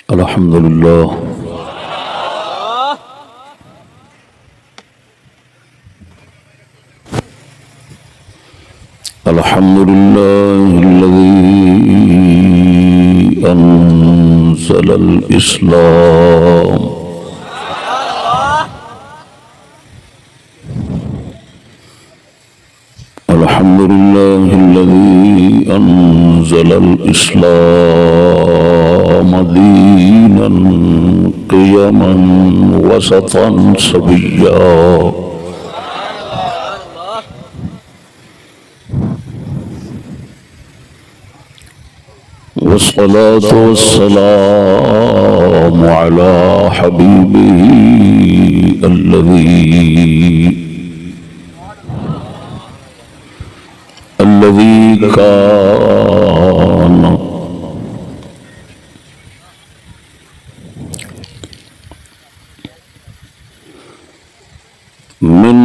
الحمد لله الحمد لله الذي أنزل الإسلام الحمد لله الذي أنزل الإسلام دينا قيما وسطا سويا والصلاة والسلام على حبيبه الذي كان من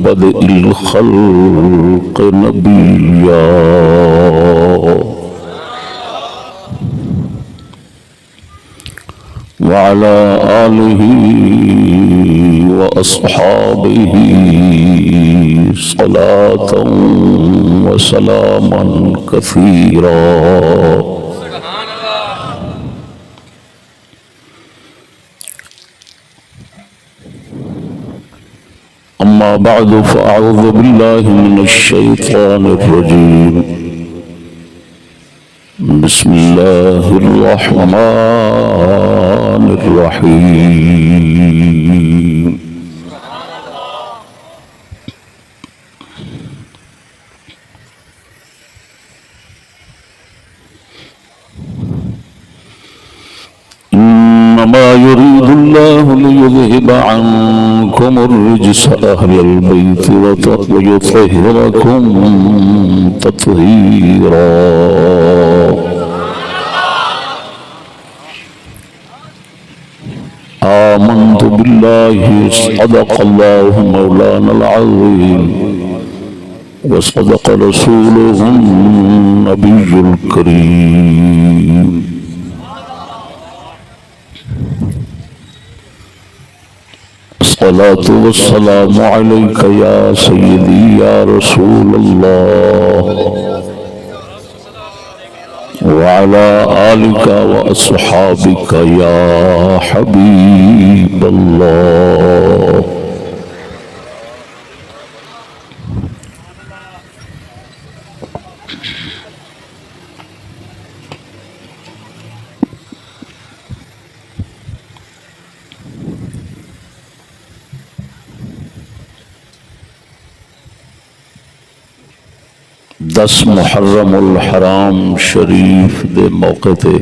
بدء الخلق نبيا وعلى آله وأصحابه صلاة وسلاما كثيرا أما بعد فأعوذ بالله من الشيطان الرجيم بسم الله الرحمن الرحيم إنما يريد الله ليذهب عنكم الرجس أهل البيت ويطهركم تطهيرا آمنت بالله صدق الله مولانا العظيم وصدق رسوله النبي الكريم الصلاة والسلام عليك يا سيدي يا رسول الله وعلى آلك وأصحابك يا حبيب الله دس محرم الحرام شریف دے موقع تے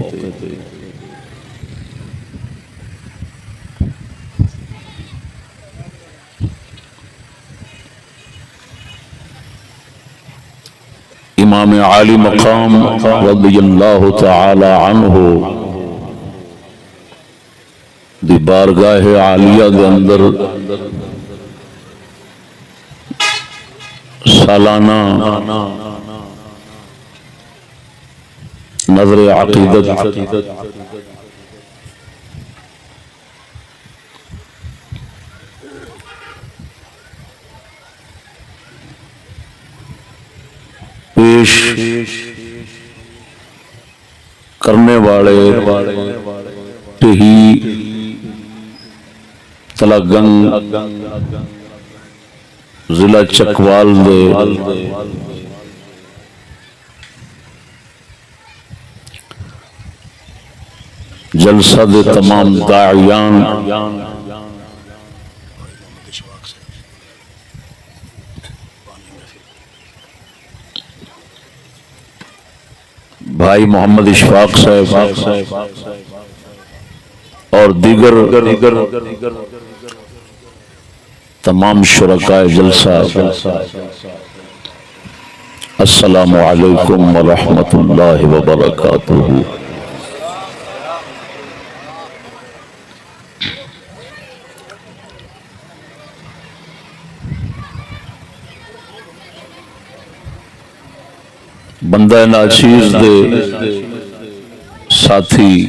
امام عالی مقام رضی اللہ تعالی عنہ دی بارگاہ عالیہ دے اندر سالانہ نظر عقیدت پیش کرنے والے ٹہی تلگنگ ضلع چکوال دے جلسہ دے تمام داعیان بھائی محمد اشفاق صاحب اور دیگر تمام شرکائے جلسہ السلام علیکم ورحمۃ اللہ وبرکاتہ۔ بندہ ناچیز دے ساتھی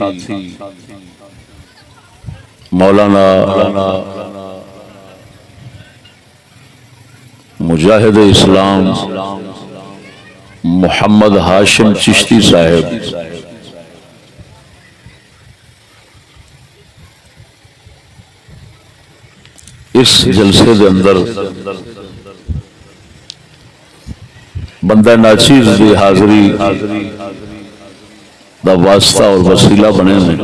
مولانا مجاہد اسلام محمد ہاشم چشتی صاحب اس جلسے دے اندر بندہ ناچیز دی حاضری دا واسطہ اور وسیلہ بنے میں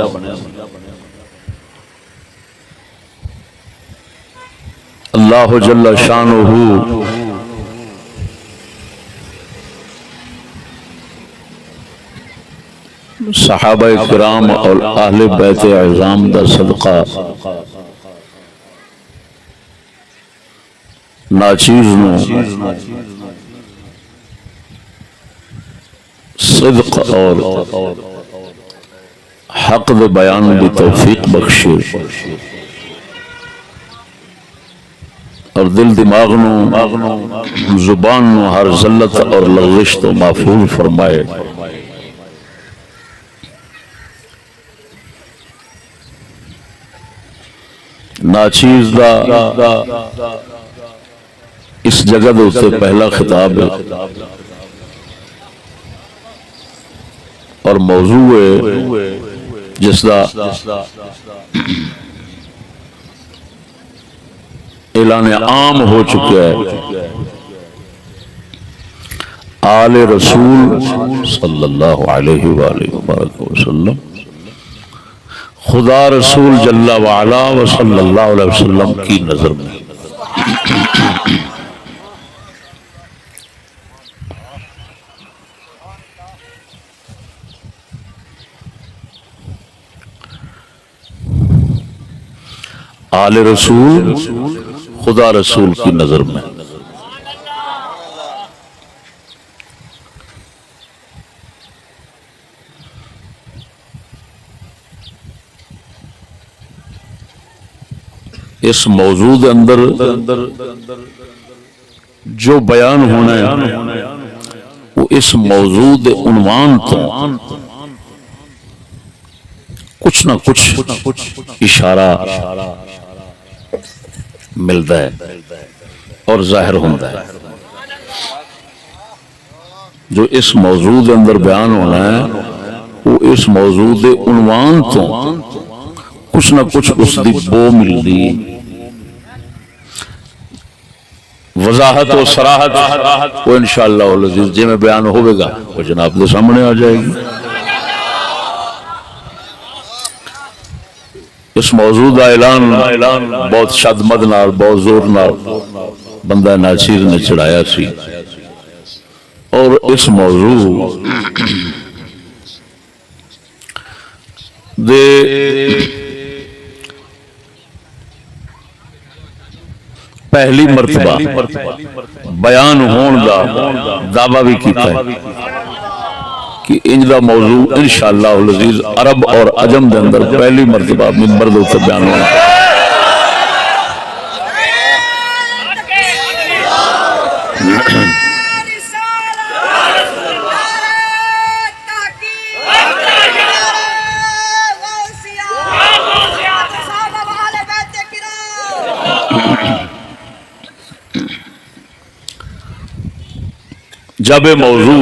اللہ جل شانہ صحابہ کرام اور اہل بیت اعظام دا صدقہ ناچیز نو صدق اور حق دے بیان دی توفیق بخشے اور دل دماغ نو زبان نو ہر ذلت اور لغزش تو محفوظ فرمائے. ناچیز دا اس جگہ دے اتنے پہلا خطاب ہے اور موضوع ہے جس دا اعلان عام ہو چکا ہے. آل رسول صلی اللہ علیہ وآلہ وسلم خدا رسول جل وعلا و صلی اللہ علیہ وسلم کی نظر میں آل رسول خدا رسول کی نظر میں اس موضوع کے اندر جو بیان ہونا ہے وہ اس موضوع کے عنوان تو کچھ نہ کچھ اشارہ ملتا ہے اور ظاہر ہوتا ہے. جو اس موضوع کے اندر بیان ہونا ہے وہ اس موضوع کے عنوان تو کچھ نہ کچھ اس دی بو ملتی وضاحت و صراحت وہ انشاءاللہ العزیز جی میں بیان ہوئے گا وہ جناب کے سامنے آ جائے گی. اس موضوع کا اعلان بہت شدمد نال بہت زور نال بندہ ناچیر نے چڑھایا سی اور اس موضوع دے پہلی مرتبہ بیان ہون دا دعویٰ بھی کیتا ہے کہ انج دا موضوع انشاءاللہ العزیز عرب اور عجم دے اندر پہلی مرتبہ منبر دے اوپر بیان ہونا. جب موضوع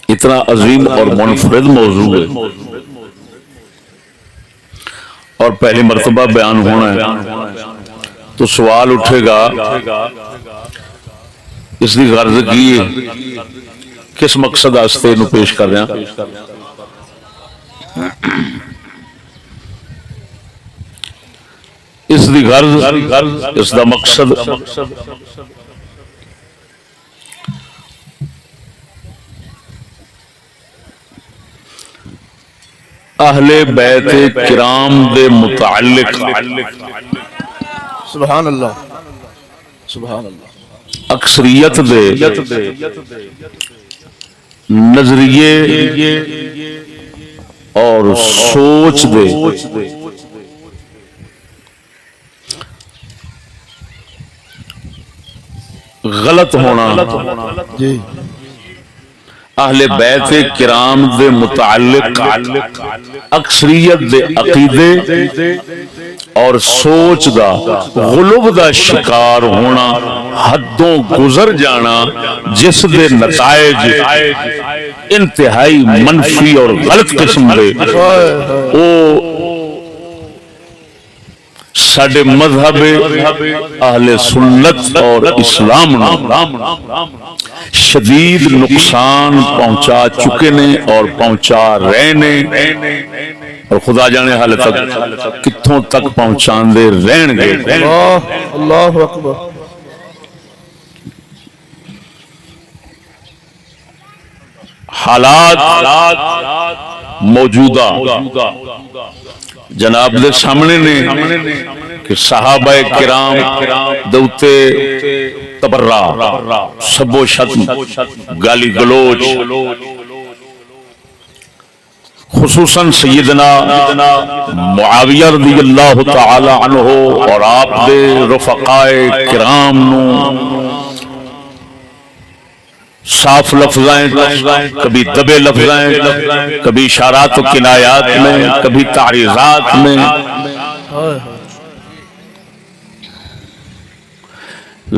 اتنا عظیم اور منفرد موضوع ہے اور پہلی مرتبہ بیان ہونا ہے تو سوال اٹھے گا اس کی غرض کی کس مقصد واسطے انہوں پیش کر رہے ہیں. اس کی غرض اس کا مقصد اہل بیت کرام دے متعلق سبحان اللہ سبحان اللہ اکثریت دے نظریے اور سوچ دے غلط ہونا جی اہل بیت کرام دے متعلق اکثریت دے عقیدے اور سوچ دا غلوب دا شکار ہونا، حدوں گزر جانا، جس دے نتائج انتہائی منفی اور غلط قسم دے، او ساڈے مذہب اہل سنت اور اسلام شدید نقصان پہنچا چکے نے اور پہنچا رہے نے، اور خدا جانے حال تک کتھوں تک پہنچان دے رہن گے۔ اللہ اکبر۔ حالات موجودہ جناب دے سامنے نے کہ صحابہ کرام دوتے تبرہ، سب و شتم، گالی گلوچ، خصوصاً سیدنا معاویہ رضی اللہ تعالی عنہ اور آپ دے رفقائے کرام نو صاف لفظائیں، کبھی دبے لفظائیں، کبھی اشارات و کنایات میں، کبھی تعریضات میں،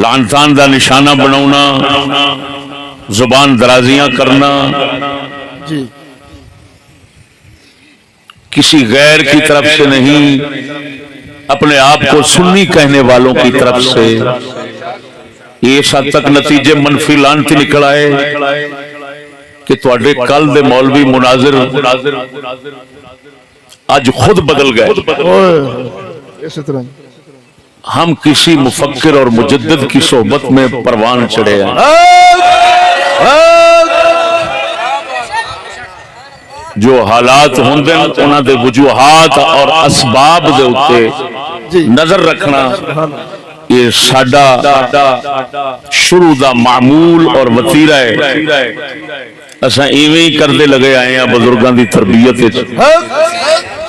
لعن تان دا نشانہ بناونا، زبان درازیاں کرنا، جی کسی غیر کی طرف سے نہیں، اپنے آپ کو سنی کہنے والوں کی طرف سے، اس حد تک نتیجے منفی لعنتی نکل آئے کہ تواڈے کل دے مولوی مناظر آج خود بدل گئے۔ اسی طرح ہم کسی مفکر اور مجدد کی صحبت میں پروان چڑھے ہیں، جو حالات ہوندے انہاں دے وجوہات اور اسباب دے اوتے نظر رکھنا یہ ساڈا شروع دا معمول اور وتیرہ ہے۔ اساں ایویں ہی کردے لگے آئے ہیں بزرگاں دی تربیت وچ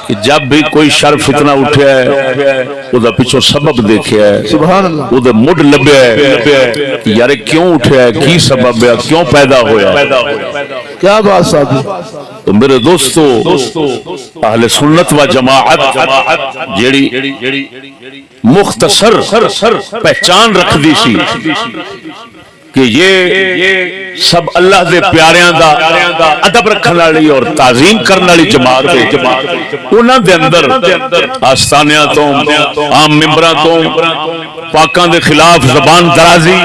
کہ جب بھی کوئی شر فتنہ اٹھیا ہے او دا پیچھے سبب دیکھیا ہے، سبحان اللہ، او دا مڈ لبیا ہے کہ یار کیوں اٹھیا ہے، کی سبب ہے، کیوں پیدا ہویا ہے۔ کیا بات صاحب۔ تو میرے دوستو، اہل سنت و جماعت جیڑی مختصر پہچان رکھ دی سی کہ یہ سب اللہ دے پیاریاں دا ادب رکھن والی اور تعظیم کرن والی جماعت ہے، انہاں دے اندر آستانیاں تو، عام ممبراں تو، پاکاں دے خلاف زبان درازی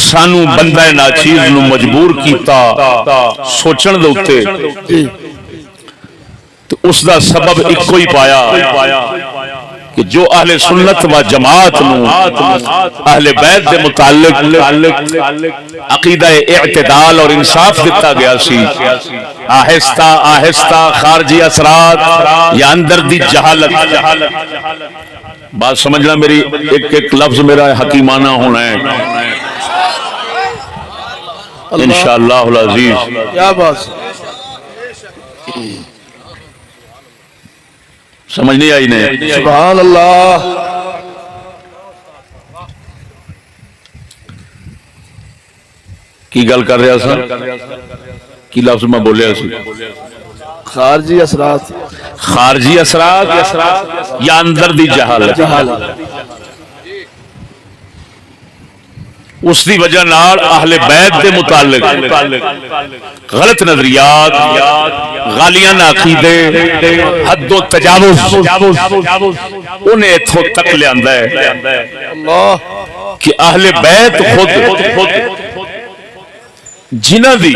سانو بندہ ناچیز نو مجبور کیتا سوچن دے اوتے، تو اس دا سبب ایک کوئی پایا کہ جو اہل سنت و جماعت نو اہل بیت دے متعلق عقیدہ اعتدال اور انصاف دیتا گیا سی، آہستہ آہستہ خارجی اثرات یا اندر دی جہالت، بات سمجھنا میری، ایک ایک لفظ میرا حکیمانہ ہونا ہے انشاءاللہ العزیز۔ کیا بات، سمجھ نہیں آئی نہیں؟ سبحان اللہ۔ کی گل کر رہا سا، کی لفظ میں بولیا سی؟ خارجی اثرات، خارجی اثرات یا اندر دی جہالت، اس دی وجہ نال اہل بیت دے متعلق غلط نظریات، غالیانہ عقیدے، حد و تجاوز انہیں اتھوں تک لے آندا ہے اللہ کہ اہل بیت خود جنہ دی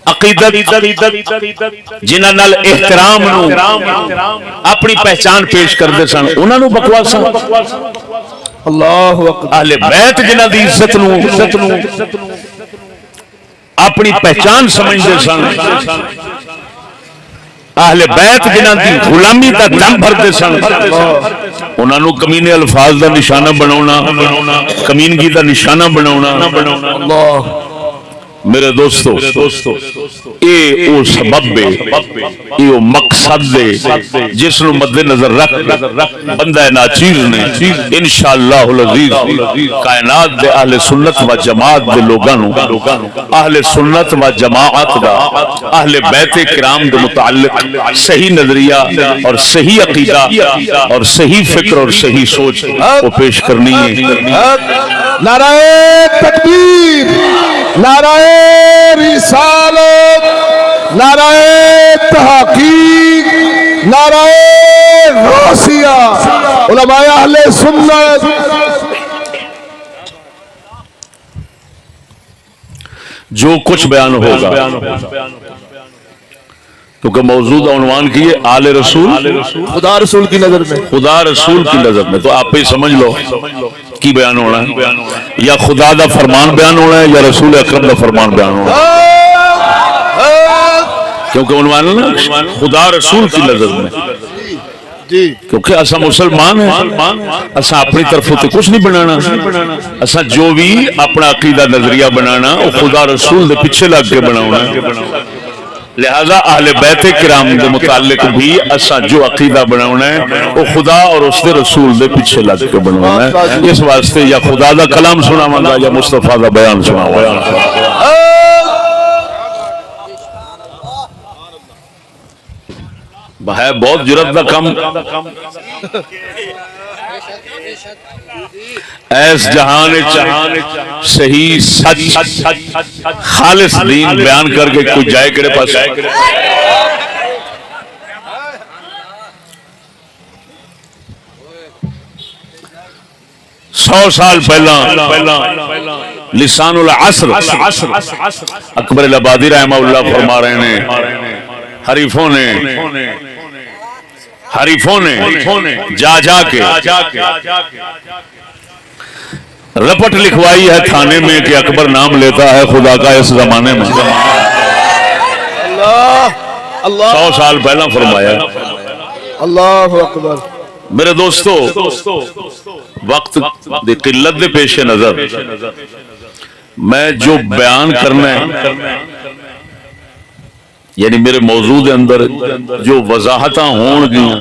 عقیدت، جنہ نال احترام نو اپنی پہچان پیش کردے سن، انہاں نو بکواساں، اللہ اکبر، اہل بیت جنہ دی عزت نو اپنی پہچان سمجھدے سن، اہل بیت جنہ دی غلامی دا دم بھردے سن، انہاں نو کمینے الفاظ دا نشانہ بناونا، کمینگی دا نشانہ بناونا، اللہ میرے دوستو اے او سبب ہے، اے او مقصد ہے جس نو مد نظر رکھ بندہ ناچیز نے انشاءاللہ العزیز کائنات دے اہل سنت و جماعت دے لوگاں نو اہل سنت و جماعت دا اہل بیت کرام دے متعلق صحیح نظریہ اور صحیح عقیدہ اور صحیح فکر اور صحیح سوچ کو پیش کرنی ہے۔ نعرہ تکبیر، نعرہ رسالت، نعرہ تحقیق، نعرہ غوثیہ، علماء اہل سنت۔ جو کچھ بیان ہوگا کیونکہ موجود عنوان کی ہے آل رسول، خدا رسول کی نظر میں، خدا رسول کی نظر میں، تو آپ ہی سمجھ لو کی بیان ہونا ہے، یا خدا دا فرمان بیان ہونا ہے یا رسول اکرم دا فرمان بیان ہونا ہے، کیونکہ عنوان ہے نا خدا رسول کی نظر میں، کیونکہ اسا مسلمان ہیں، اسا اپنی طرف تو کچھ نہیں بنانا، اسا جو بھی اپنا عقیدہ نظریہ بنانا وہ خدا رسول دے پیچھے لگ کے بنانا ہے، لہذا اہل بیت کرام دے متعلق بھی اسا جو عقیدہ بنانا ہے وہ خدا اور اس دے رسول دے پیچھے لگ کے بنانا ہے۔ اس واسطے یا خدا دا کلام سناواں گا یا مصطفیٰ دا بیان سناواں گا۔ ہے بہت جرات دا کم، ایس جہان صحیح سچ خالص دین بیان کر کے کوئی جائے کرے پاس۔ 100 سال پہلا لسان العصر اکبر العبادی رحمہ اللہ فرما رہے ہیں، حریفوں نے جا جا کے رپٹ لکھوائی ہے تھانے میں کہ اکبر نام لیتا ہے خدا کا اس زمانے میں۔ 100 سال پہلا فرمایا۔ اللہ اکبر۔ میرے دوستو وقت دی قلت دے پیش نظر میں جو بیان کرنا ہے، یعنی میرے موضوع دے اندر جو وضاحتاں ہون گیاں،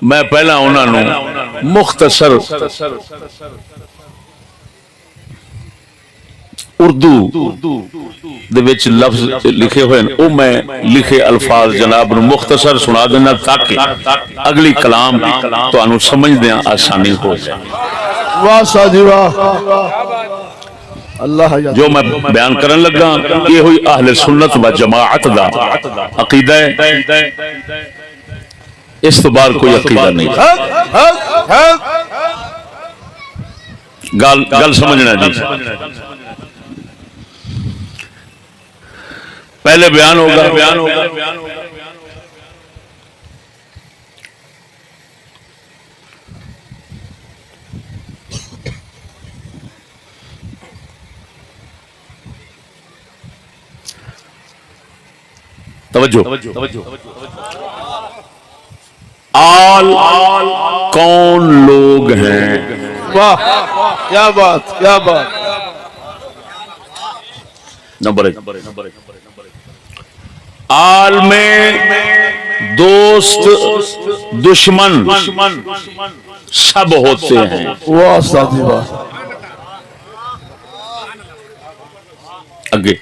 میں پہلا انہاں نو مختصر اردو دے وچ لفظ لکھے ہوئے ہیں، او میں لکھے الفاظ جناب نو مختصر سنا دینا تاکہ اگلی کلام تو انو سمجھ دیاں آسانی ہو جائے۔ واہ ساجی واہ، اللہ جو میں بیان کرن لگا یہ ہوئی اہل سنت و جماعت دا عقیدہ ہے، اس تو بار کوئی عقیدہ نہیں۔ گل سمجھنا جی، پہلے بیان ہوگا توجہ، آل کون لوگ ہیں؟ واہ کیا بات، کیا بات۔ نمبر 1، آل میں دوست دشمن سب ہوتے ہیں۔ واہ ساجی واہ۔ اگے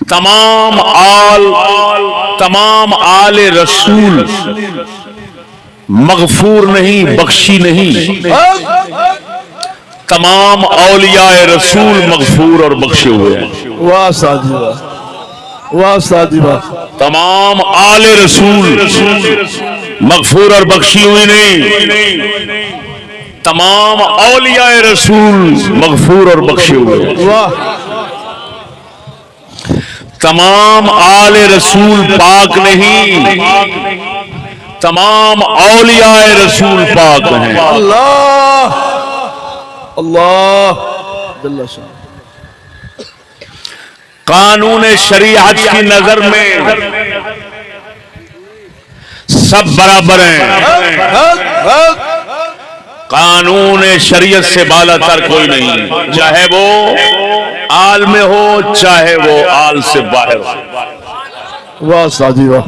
تمام آل رسول مغفور نہیں، بخشی نہیں، تمام اولیاء رسول مغفور اور بخشے ہوئے ہیں۔ واہ ساجی واہ، واہ ساجی واہ۔ تمام آل رسول مغفور اور بخشی ہوئی نہیں، تمام اولیاء رسول مغفور اور بخشے ہوئے ہیں۔ واہ، تمام آل رسول پاک نہیں، تمام اولیاء رسول پاک ہیں۔ اللہ اللہ جل شان۔ قانون شریعت کی نظر میں سب برابر ہیں، قانون شریعت سے بالا تر کوئی نہیں، چاہے وہ آل میں ہو چاہے وہ آل سے باہر ہو. واہ استاد جی واہ.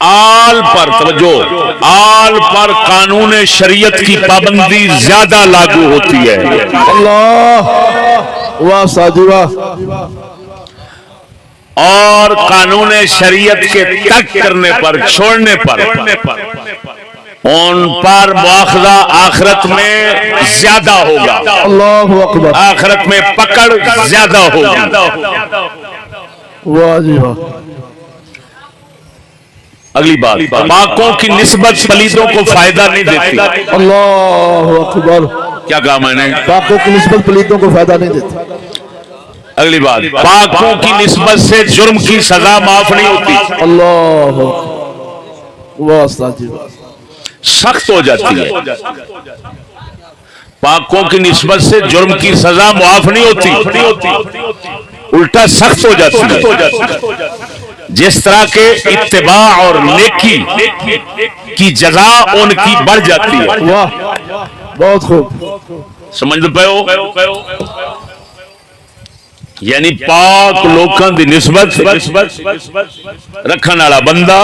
آل پر توجہ، آل پر قانون شریعت کی پابندی زیادہ لاگو ہوتی ہے. اللہ واہ استاد جی واہ. اور قانون شریعت کے ترک کرنے پر، چھوڑنے پر ان پر مواخذہ آخرت میں زیادہ ہوگا. اللہ اکبر. آخرت میں پکڑ زیادہ ہوگی. واہ جی واہ. اگلی بات، پاکوں کی نسبت پلیتوں کو فائدہ نہیں دیتی. اللہ اکبر. کیا کہا میں نے؟ پاکوں کی نسبت پلیتوں کو فائدہ نہیں دیتی. اگلی بات، پاکوں کی نسبت سے جرم کی سزا معاف نہیں ہوتی، اللہ واہ استاد جی واہ. سخت ہو جاتی ہے. پاکوں کی نسبت سے جرم کی سزا معاف نہیں ہوتی، الٹا سخت ہو جاتی ہے. جس طرح کے اتباع اور نیکی کی جزا ان کی بڑھ جاتی ہے. واہ بہت خوب. سمجھ پے ہو؟ یعنی پاک لوکاں دی نسبت رکھن والا بندہ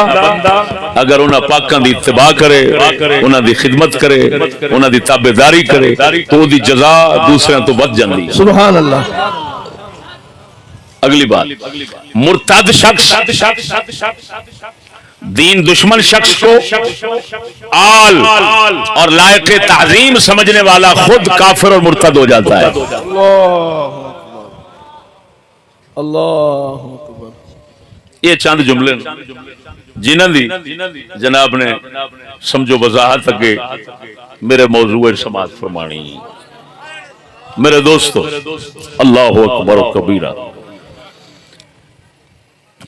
اگر انہاں پاکاں دی اتباع کرے، انہاں دی خدمت کرے، انہاں دی تابعداری کرے تو دی جزا دوسرے تو بچ جاندی ہے. سبحان اللہ. اگلی بات، مرتد شخص، دین دشمن شخص کو آل اور لائق تعظیم سمجھنے والا خود کافر اور مرتد ہو جاتا ہے. اللہ اکبر. یہ چند جملے جنہاں دی جناب نے سمجھو وضاحت اگے میرے موضوع سماعت فرمانی. میرے دوستو، اللہ اکبر و کبیرہ.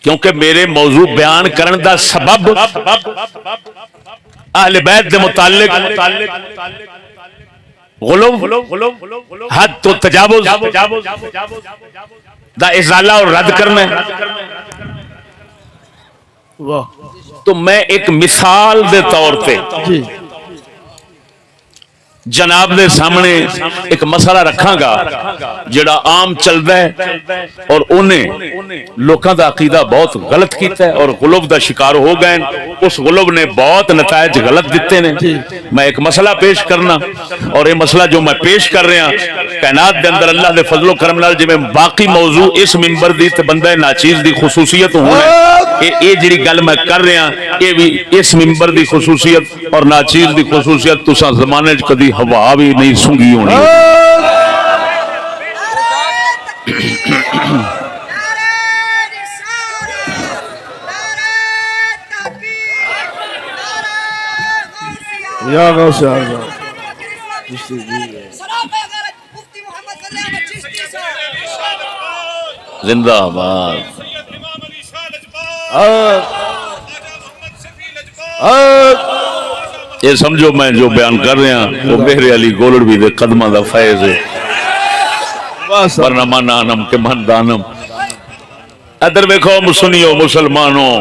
کیونکہ میرے موضوع بیان کرن دا سبب اہل بیت دے متعلق غلو، حد تو تجاوز دا ازالہ اور رد کرنا ہے. واہ. تو میں ایک مثال دے طور پہ جی جناب دے سامنے ایک مسئلہ رکھاں گا جڑا عام چلدا ہے اور انہیں لوکاں دا عقیدہ بہت غلط کیتا ہے اور غلوب دا شکار ہو گئے. اس غلوب نے بہت نتائج غلط دیتے نے. میں ایک مسئلہ پیش کرنا اور یہ مسئلہ جو میں پیش کر رہا کائنات دے اندر اللہ دے فضل و کرم نال جویں باقی موضوع اس منبر دی تے بندہ ناچیز دی خصوصیت ہونا ہے، یہ جڑی گل میں کر رہا یہ بھی اس منبر دی خصوصیت اور ناچیز دی خصوصیت تساں زمانے وچ کدی ہوا بھی نہیں سنگی ہونی. یا غوث اعظم. زندہ آباد. یہ سمجھو میں جو بیان کر رہا وہ میرے علی گولڑوی دے قدمہ دا فیض ہے. ورنہ من آنم کے من دانم. ادھر دیکھو سنیو مسلمانوں،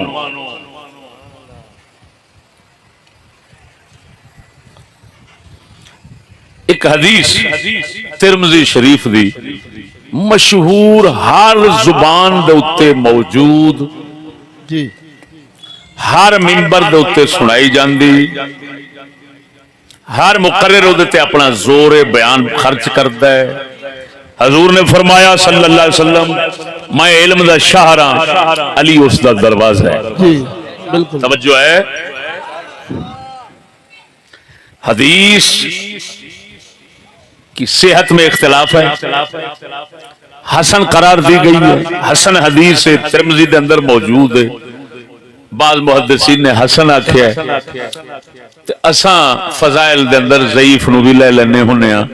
ایک حدیث ترمذی شریف دی مشہور ہر زبان دے اتے موجود، جی ہر منبر دے اتے سنائی جاندی، ہر مقرر ادھتے اپنا زور بیان خرچ کرتا ہے. حضور نے فرمایا صلی اللہ علیہ وسلم میں علم دا شاہر ہاں، علی اس دا دروازہ ہے. جی بالکل توجہ ہے. حدیث کی صحت میں اختلاف ہے، حسن قرار دی گئی ہے. حسن حدیث ترمذی دے اندر موجود ہے. بعض محدثین نے حسن آکھیا ہے، اساں فضائل دے اندر ضعیف نو بھی لے لینے ہونے ہاں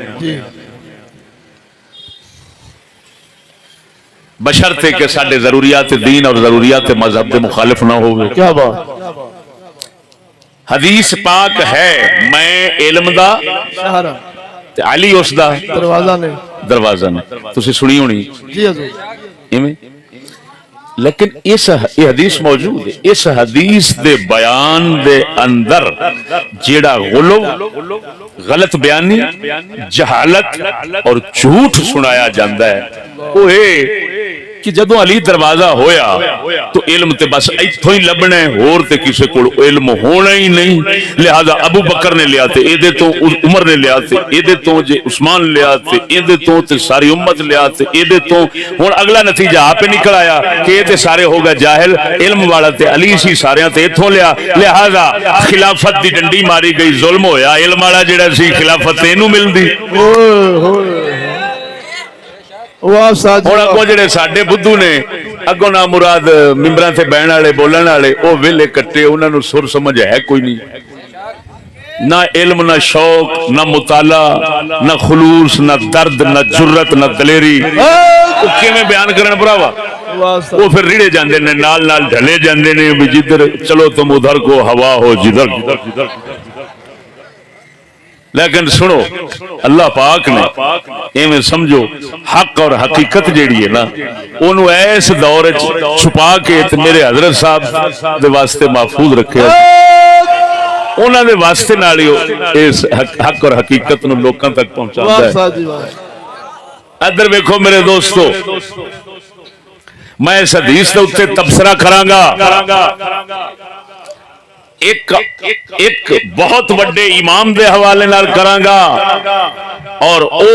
بشرطے کہ ساڈے ضروریات دین اور ضروریات مذہب دے مخالف نہ ہوئے. کیا بات. حدیث پاک ہے میں علم دا شہرہ تے علی اس دا دروازہ نے دروازہ نے. تسی سنی ہونی جی حضور. ایویں. لیکن اس یہ حدیث موجود ہے، اس حدیث دے بیان دے اندر جیڑا غلو، غلط بیانی، جہالت اور جھوٹ سنایا جاندہ ہے وہ ہے کہ جدوں علی دروازہ ہویا تو علم تے بس ایتھوں ہی لبنا ہے، اور تے کسے کول علم ہونا ہی نہیں، لہذا ابو بکر نے لیا تے ایدے تو عمر نے لیا تے ایدے تو جے عثمان لیا تے ایدے تو تے ساری امت لیا تے ایدے تو، ہن اگلا نتیجہ آپ نکل آیا کہ یہ تے سارے ہو گئے جاہل، علم والا تے علی سی سارے تے ایتھوں لیا، لہذا خلافت دی ڈنڈی ماری گئی، ظلم ہویا، علم والا جڑا سی خلافت اینو ملدی۔ ہوں اگوں جڑے ساڈے بدھو نے اگوں نہ مراد ممبراں تے بہن والے بولن والے وہ ویلے کٹے، انہاں نوں سر سمجھ ہے کوئی نہیں، نہ علم، نہ شوق، نہ مطالعہ، نہ خلوص، نہ درد، نہ جرت، نہ دلیری، وہ کیویں بیان کرن بھراوا؟ وہ پھر ریڑے جاندے نے، نال نال ڈھلے جاندے نے، جدھر چلو تم ادھر کو ہوا ہو جدھر۔ لیکن سنو اللہ پاک نے ایویں سمجھو حق اور حقیقت جیڑی ہے نا انہوں ایس دور چھپا کے میرے حضرت صاحب دے واسطے محفوظ رکھے، انہوں دے واسطے نالی اس حق اور حقیقت نو لوکاں تک پہنچا ہے۔ ادھر ویکھو میرے دوستو، میں اس حدیث دے اوتے تبصرہ کراں گا، ایک بہت بڑے امام دے حوالے نال کراں گا، اور او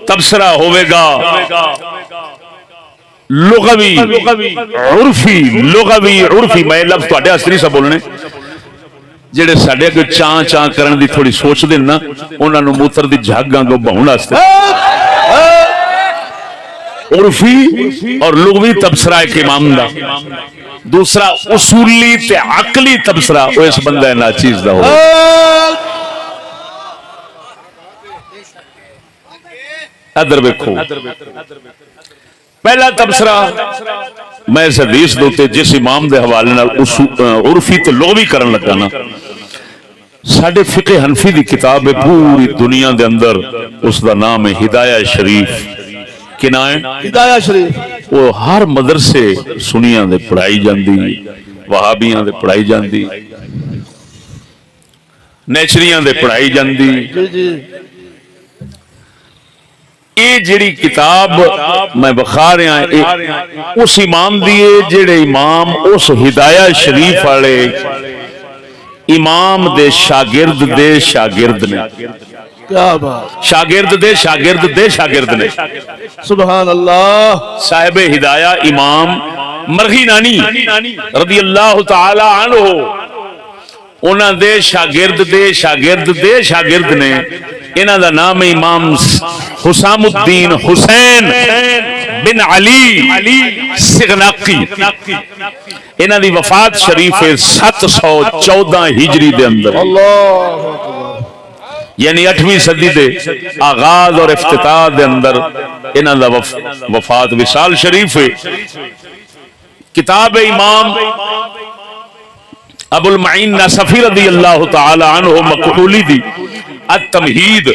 تبصرہ ہوئے گا لغوی عرفی، میں لفظ تواڈے اسری سا بولنے جڑے ساڈے کوئی چاں چاں کرن دی تھوڑی سوچ دین نا، انہاں نوں موتر دی جھاگاں کو بہون واسطے عرفی اور لغوی تبصرہ ایک امام دا، دوسرا اصولی تے عقلی تبصرہ وہ اس بندہ ناچیز دا ہو۔ ادھر دیکھو پہلا تبصرہ میں اس حدیث دوتے جس امام دے حوالے نال عرفی تے لغوی کرن لگا نا، ساڈے فقہ حنفی دی کتاب ہے پوری دنیا دے اندر، اس دا نام ہے ہدایہ شریف۔ کنا ہے؟ ہدایہ شریف۔ وہ ہر مدرسے سنیاں دے پڑھائی جاندی، وہابیاں دے پڑھائی جاندی، نیچریاں دے پڑھائی جاندی۔ یہ جڑی کتاب میں بخا رہا ہوں اس امام دیے، جڑے امام اس ہدایہ شریف والے امام دے شاگرد نے، کیا بات، شاگرد دے شاگرد نے، سبحان اللہ، صاحب ہدایہ امام مرغی نانی رضی اللہ تعالی عنہ، انہاں دے شاگرد نے، انہاں دا نام ہے امام حسام الدین حسین بن علی سغناقی۔ انہاں دی وفات شریف 714 ہجری دے اندر، یعنی 8ویں صدی دے آغاز اور افتتاح دے اندر انہاں دا وفات وصال شریف ہے۔ کتاب امام ابو المعین نصفی رضی اللہ تعالی عنہ مکحولی دی التمہید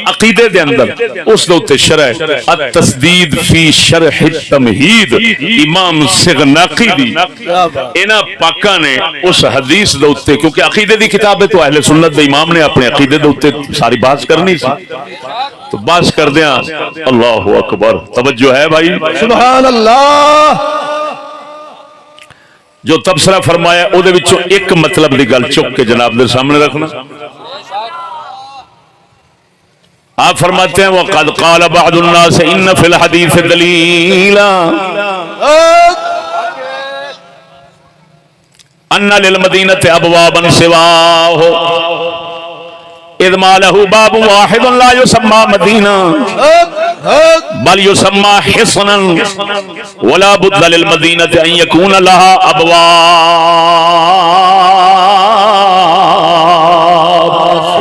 عقیدے دے اندر، اس دوتے شرح التسدید فی شرح التمہید امام سغناقی دی، انہاں پاکاں نے اس حدیث دوتے، کیونکہ عقیدے دی کتاب ہے تو اہل سنت دے امام نے اپنے عقیدے دوتے ساری بات کرنی سی، تو بات کر دیاں۔ اللہ اکبر، توجہ ہے بھائی، سبحان اللہ۔ جو تبصرہ فرمایا او دے وچوں ایک مطلب دی گل چک کے جناب دے سامنے رکھنا۔ آپ فرماتے ہیں وَقَدْ قَالَ بَعْضُ النَّاسِ إِنَّ فِي الْحَدِيثِ دَلِيلًا أَنَّ لِلْمَدِينَةِ أَبْوَابًا سِوَاهُ إِذْ مَا لَهُ بَابٌ وَاحِدٌ لَا يُسَمَّى مَدِينَةً بل يسمى حصنا ولا بد للمدينة أن يكون لها أبواب۔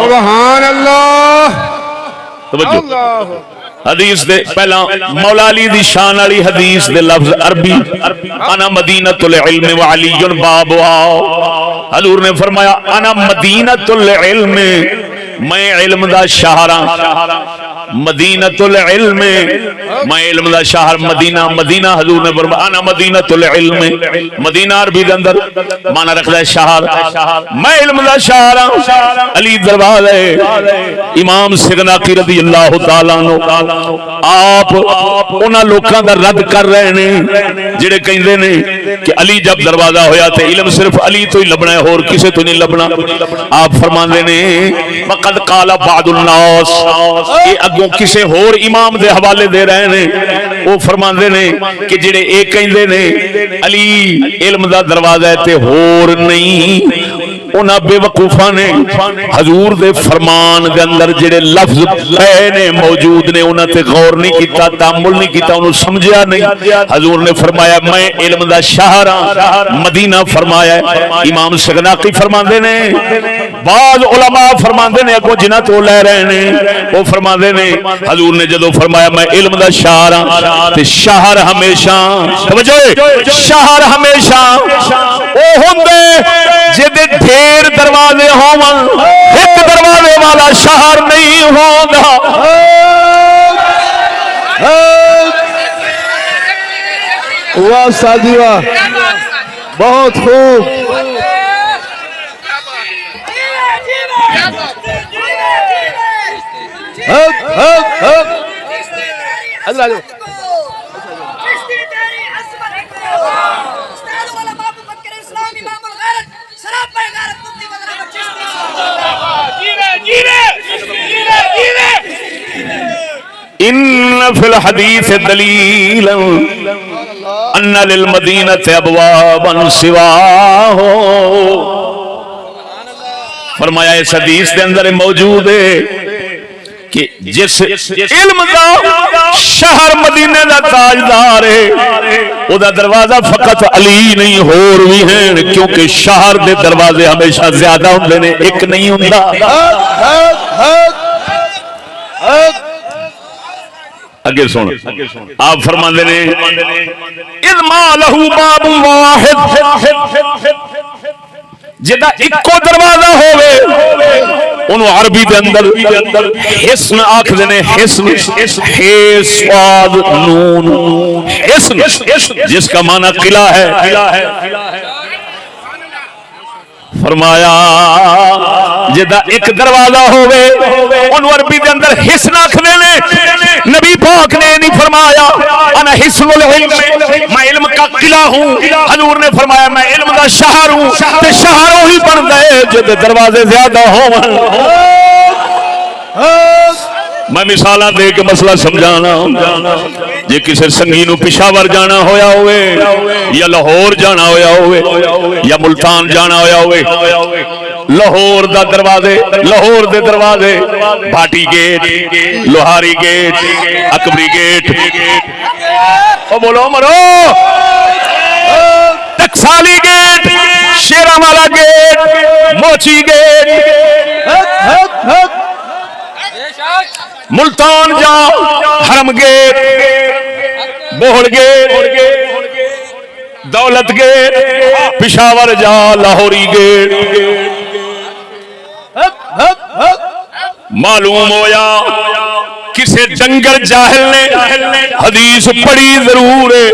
سبحان اللہ، توجہ، حدیث دے پہلا مولا علی دی شان علی حدیث دے لفظ عربی، انا مدینۃ العلم وعلی بابها۔ حضور نے فرمایا انا مدینۃ العلم، میں علم دا شہر ہاں، مدینۃ العلم، میں علم دا شہر مدینہ، مدینہ حضور نے فرمایا انا مدینۃ العلم، مدینہ عربی دے اندر معنی رکھدا ہے شہر، میں علم دا شہر ہاں۔ علی دروازہ امام سغناطی رضی اللہ تعالیٰ عنہ آپ انہاں لوکاں دا رد کر رہے ہیں جڑے کہندے نے کہ علی جب دروازہ ہویا تے علم صرف علی تو ہی لبنا ہے اور کسے تو نہیں لبنا۔ آپ فرماندے نے وقد قال بعض الناس، یہ اگوں کسے اور امام دے حوالے دے رہے ہیں، وہ فرماندے نے کہ جڑے اے کہندے نے علی علم دا دروازہ ہے تے اور نہیں، انہاں بے وقوفاں نے حضور دے فرمان دے اندر جڑے لفظ پے نے موجود نے انہاں تے غور نہیں کیتا، تامل نہیں کیتا، انہوں سمجھیا نہیں۔ حضور نے فرمایا میں علم دا شہر ہاں، مدینہ فرمایا ہے۔ امام سغناطی فرماندے نے، بعض علماء فرماندے نے اگوں جنہ تو لے رہے نے وہ فرماندے نے حضور نے جدو فرمایا میں علم دا شہر ہاں تے شہر ہمیشہ توجہ شہر ہمیشہ او ہوندے جدے ڈھیر دروازے ہون، ایک دروازے والا شہر نہیں ہوندا۔ واہ سادی واہ، بہت خوب۔ اللہ ان فی الحدیث دلیل ان للمدینۃ ابوابا سواہ، فرمایا اس حدیث کے اندر موجود ہے کہ جس علم دا شہر مدینے دا تاجدار ہے او دا دروازہ فقط علی نہیں ہور بھی ہیں، کیونکہ شہر دے دروازے ہمیشہ زیادہ ہوندے نے، ایک نہیں ہوندا۔ اگے سن آپ فرماندے نے اذ ما لہو باب واحد، جدا اکو دروازہ ہوئے انہوں عربی دے اندر حسن آکھ دینے، حسن حسواد نون حسن، جس کا معنی قلعہ ہے۔ فرمایا جدا ایک دروازہ ہوئے انہوں عربی دے اندر حسن آکھ دینے۔ نبی پاک نے نہیں فرمایا انا حسن العلم، میں علم کا قلعہ ہوں، حضور نے فرمایا میں علم کا شہر ہوں، تے شہروں ہی بن گئے جدے دروازے زیادہ ہوں۔ میں مثالاں دے کے مسئلہ سمجھانا، جے کسی سنگی نو پشاور جانا ہویا ہوئے یا لاہور جانا ہویا ہوئے یا ملتان جانا ہویا ہوئے، لاہور دا دروازے، لاہور دے دروازے baati get, Lohari get, Akbari get, او بولو مرو، ٹکسالی گیٹ، شیرہ والا گیٹ، موچی گیٹ، ملتان جا حرم گیٹ، بوہڑ گیٹ، دولت گیٹ، پشاور جا لاہوری گیٹ۔ معلوم ہویا کسے ڈنگر جاہل نے حدیث پڑھی ضرور ہے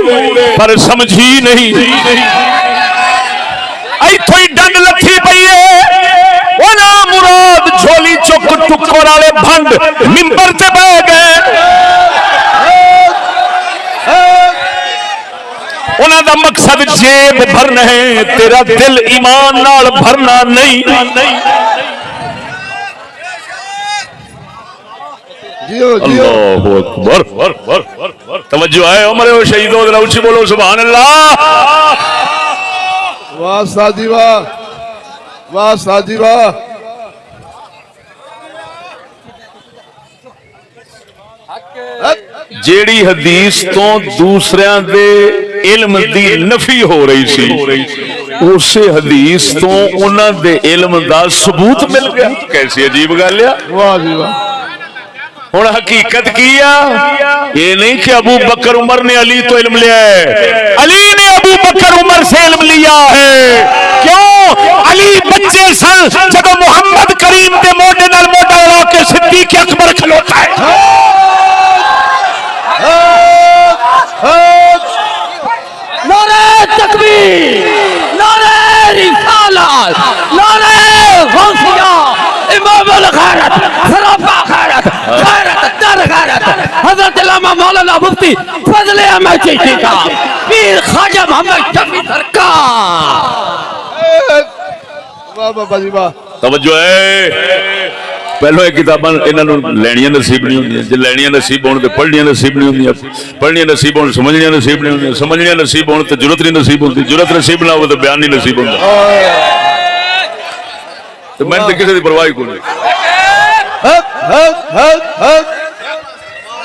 پر سمجھی نہیں، ایتھوں ہی ڈنگ لتھی پئی ہے، اونا مراد جھولی چک ٹکر والے بھنڈ ممبر تے بہ گئے، انہاں دا مقصد جیب بھرنا ہے، تیرا دل ایمان نال بھرنا نہیں۔ اللہ اکبر، توجہ ہے عمر و شہیدوں ذرا اونچی بولو سبحان اللہ۔ واہ سادی واہ، واہ سادی واہ۔ جیڑی حدیث تو دوسریاں دے علم دی نفی ہو رہی سی، اسے حدیث تو انہاں دے علم دا ثبوت مل گیا۔ کیسی عجیب گل ہے، واہ جی واہ۔ اور حقیقت کیا یہ نہیں کہ ابو بکر عمر نے علی تو علم لیا ہے، علی نے ابو بکر عمر سے علم لیا ہے۔ کیوں؟ علی بچے سن جب محمد کریم کے موڈے نال موڈا ہوا کے صدیق اکبر کھلوتا ہے۔ علامہ مولانا مفتی فضل احمد چشتی کا پیر خواجہ محمد شفیع سرکار واہ بابا جی واہ توجہ ہے پہلو یہ کتاباں انہاں لینیاں نصیب نہیں ہوندیاں جے لینیاں نصیب ہون تے پڑھنیاں نصیب نہیں ہوندیاں پڑھنیاں نصیب ہون سمجھنیاں نصیب نہیں ہوندیاں سمجھنیاں نصیب ہون تے جرأت نہیں نصیب ہوندی جرأت نصیب نہ ہو تے بیان نہیں نصیب ہوندا تے میں تے کسے دی پرواہ کوئی نہیں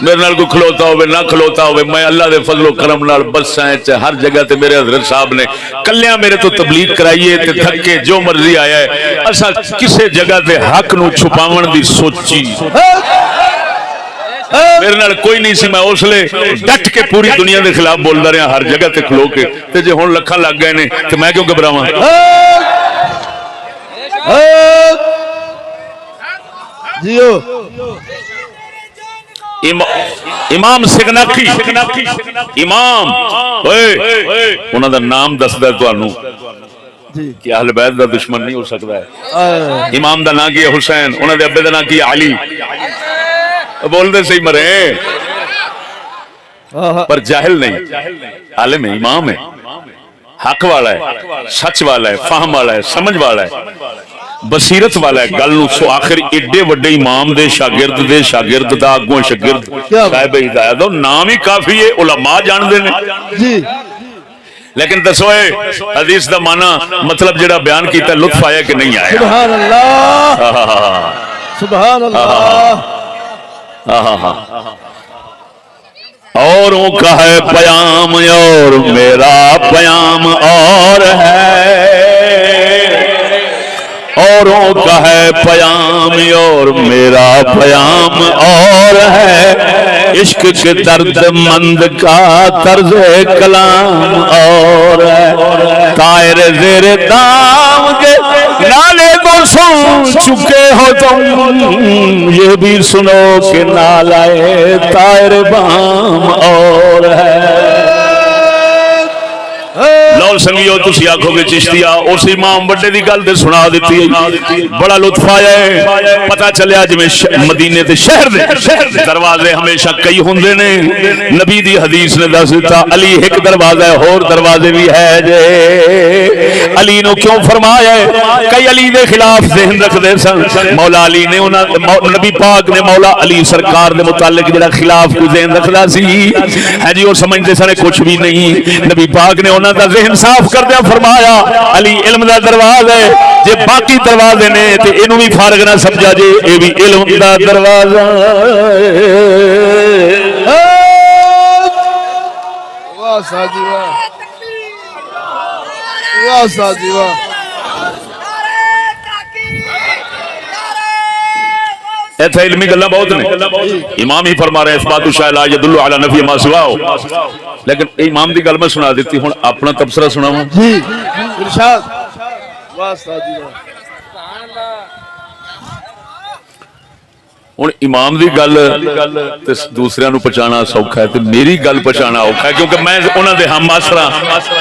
میرے نال کو کھلوتا ہوئے نہ کھلوتا ہوئے میں اللہ دے فضل و کرم نال بساں چ ہر جگہ تے میرے حضرت صاحب نے کلیاں میرے تو تبلیغ کرائیے تے تھکے جو مرضی آیا ہے اسا کسے جگہ تے حق نو چھپاون دی سوچی میرے نال کوئی نہیں سی میں اس لے ڈٹ کے پوری دنیا دے خلاف بولدا رہا ہر جگہ تے کھلو کے تے جے ہن لکھاں لگ گئے نے تے میں کیوں گھبراواں جیو امام سگناکی امام انہاں دا نام دسدا ہے تانوں کہ اہل بیت دا دشمن نہیں ہو سکدا ہے امام دا نام کی حسین انہاں دے ابے دا نام کی علی بول دے صحیح مرے پر جاہل نہیں عالم ہے امام ہے حق والا ہے سچ والا ہے فہم والا ہے سمجھ والا ہے بصیرت والا ہے گل نو سو آخر ایڈے وڈے امام دے شاگرد دا اگوں شاگرد صاحب ہدایت دا نام ہی کافی ہے علماء جان دے نے جی لیکن دسو اے حدیث دا معنی مطلب جڑا بیان کیتا لطف آیا کہ نہیں آیا سبحان اللہ سبحان اللہ اوروں کا ہے پیام اور میرا پیام اور ہے اوروں کا ہے پیام اور میرا پیام اور ہے عشق کے درد مند کا طرز کلام اور ہے طائر زیر دام کے نالے کو سن چکے ہو تم یہ بھی سنو کہ نالائے طائر بام اور ہے لو سنگیو تسی آنکھو گے چشتیا اس امام بڑے دی گل دے سنا دیتی ہے بڑا لطف آیا ہے پتہ چلیا جی میں مدینے تے شہر دے دروازے ہمیشہ کئی ہوندے نے نبی دی حدیث نے دس دیتا علی ایک دروازہ ہے اور دروازے بھی ہے جے علی نو کیوں فرمایا ہے کئی علی دے خلاف ذہن رکھ دے سن مولا علی نے نبی پاک نے مولا علی سرکار دے متعلق جڑا خلاف کو ذہن رکھدا سی ہے جی وہ سمجھدے سن کچھ بھی نہیں نبی پاک نے انہاں دا ذہن صاف کر دیا فرمایا علی علم دا دروازہ ہے جے باقی دروازے نے تے اینو بھی فارغ نہ سمجھا جے اے بھی علم دا دروازہ واہ ساجی واہ واہ ساجی واہ ایتھے علمی گلاں بہت نے امام ہی فرما رہے ہیں اثبات الشیء لا يدل على نفی ما سواه لیکن امام دی گل میں سنا دیتی ہن اپنا تبصرہ سناواں جی ارشاد واہ ساجی واہ ہن امام دی گل تے دوسریاں نو پہچانا سوکھا ہے تے میری گل پہچانا اوکھا ہے کیونکہ میں انہاں دے ہم معاشرہ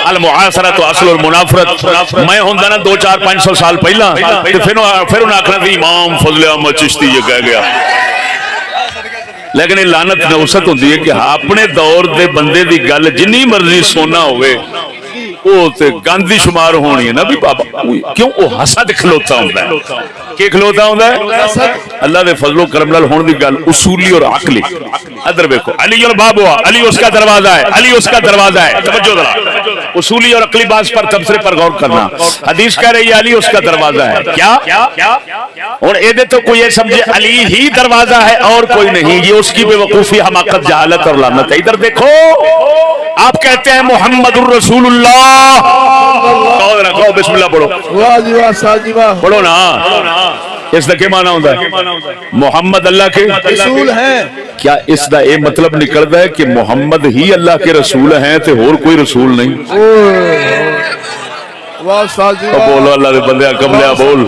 المعاصرہ تو اصل المنافرت میں ہوندا نا 2-4-500 سال پہلا تے پھر انہاں آکھنا سی امام فضل احمد چشتی یہ کہہ گیا لیکن یہ لعنت نوست ہوندی ہے کہ اپنے دور دے بندے دی گل جنی مرضی سونا ہوئے وہ تے گاندھی شمار ہونی ہے نا بھی بابا کیوں وہ حسد کھلوتا ہوندا ہے کہ کھلوتا ہوندا ہے اللہ دے فضل و کرم نال ہون دی گل اصولی اور عقلی ادھر دیکھو علی الباب ہوا علی اس کا دروازہ ہے علی اس کا دروازہ ہے توجہ ذرا اصولی اور عقلی بات پر تبصرے پر غور کرنا حدیث کہہ رہی ہے علی اس کا دروازہ ہے کیا اور اے دے تو کوئی یہ سمجھے علی ہی دروازہ ہے اور کوئی نہیں یہ اس کی بے وقوفی حماقت جہالت اور لعنت ہے ادھر دیکھو آپ کہتے ہیں محمد الرسول اللہ کہو بسم اللہ پڑھو واہ جی واہ ساجی واہ پڑھو نا اس دا کیا معنی ہوتا ہے محمد اللہ کے رسول ہیں کیا اس دا اے مطلب نکلتا ہے کہ محمد ہی اللہ کے رسول ہیں تے اور کوئی رسول نہیں واہ ساجی واہ بولو اللہ دے بندے قبلہ بول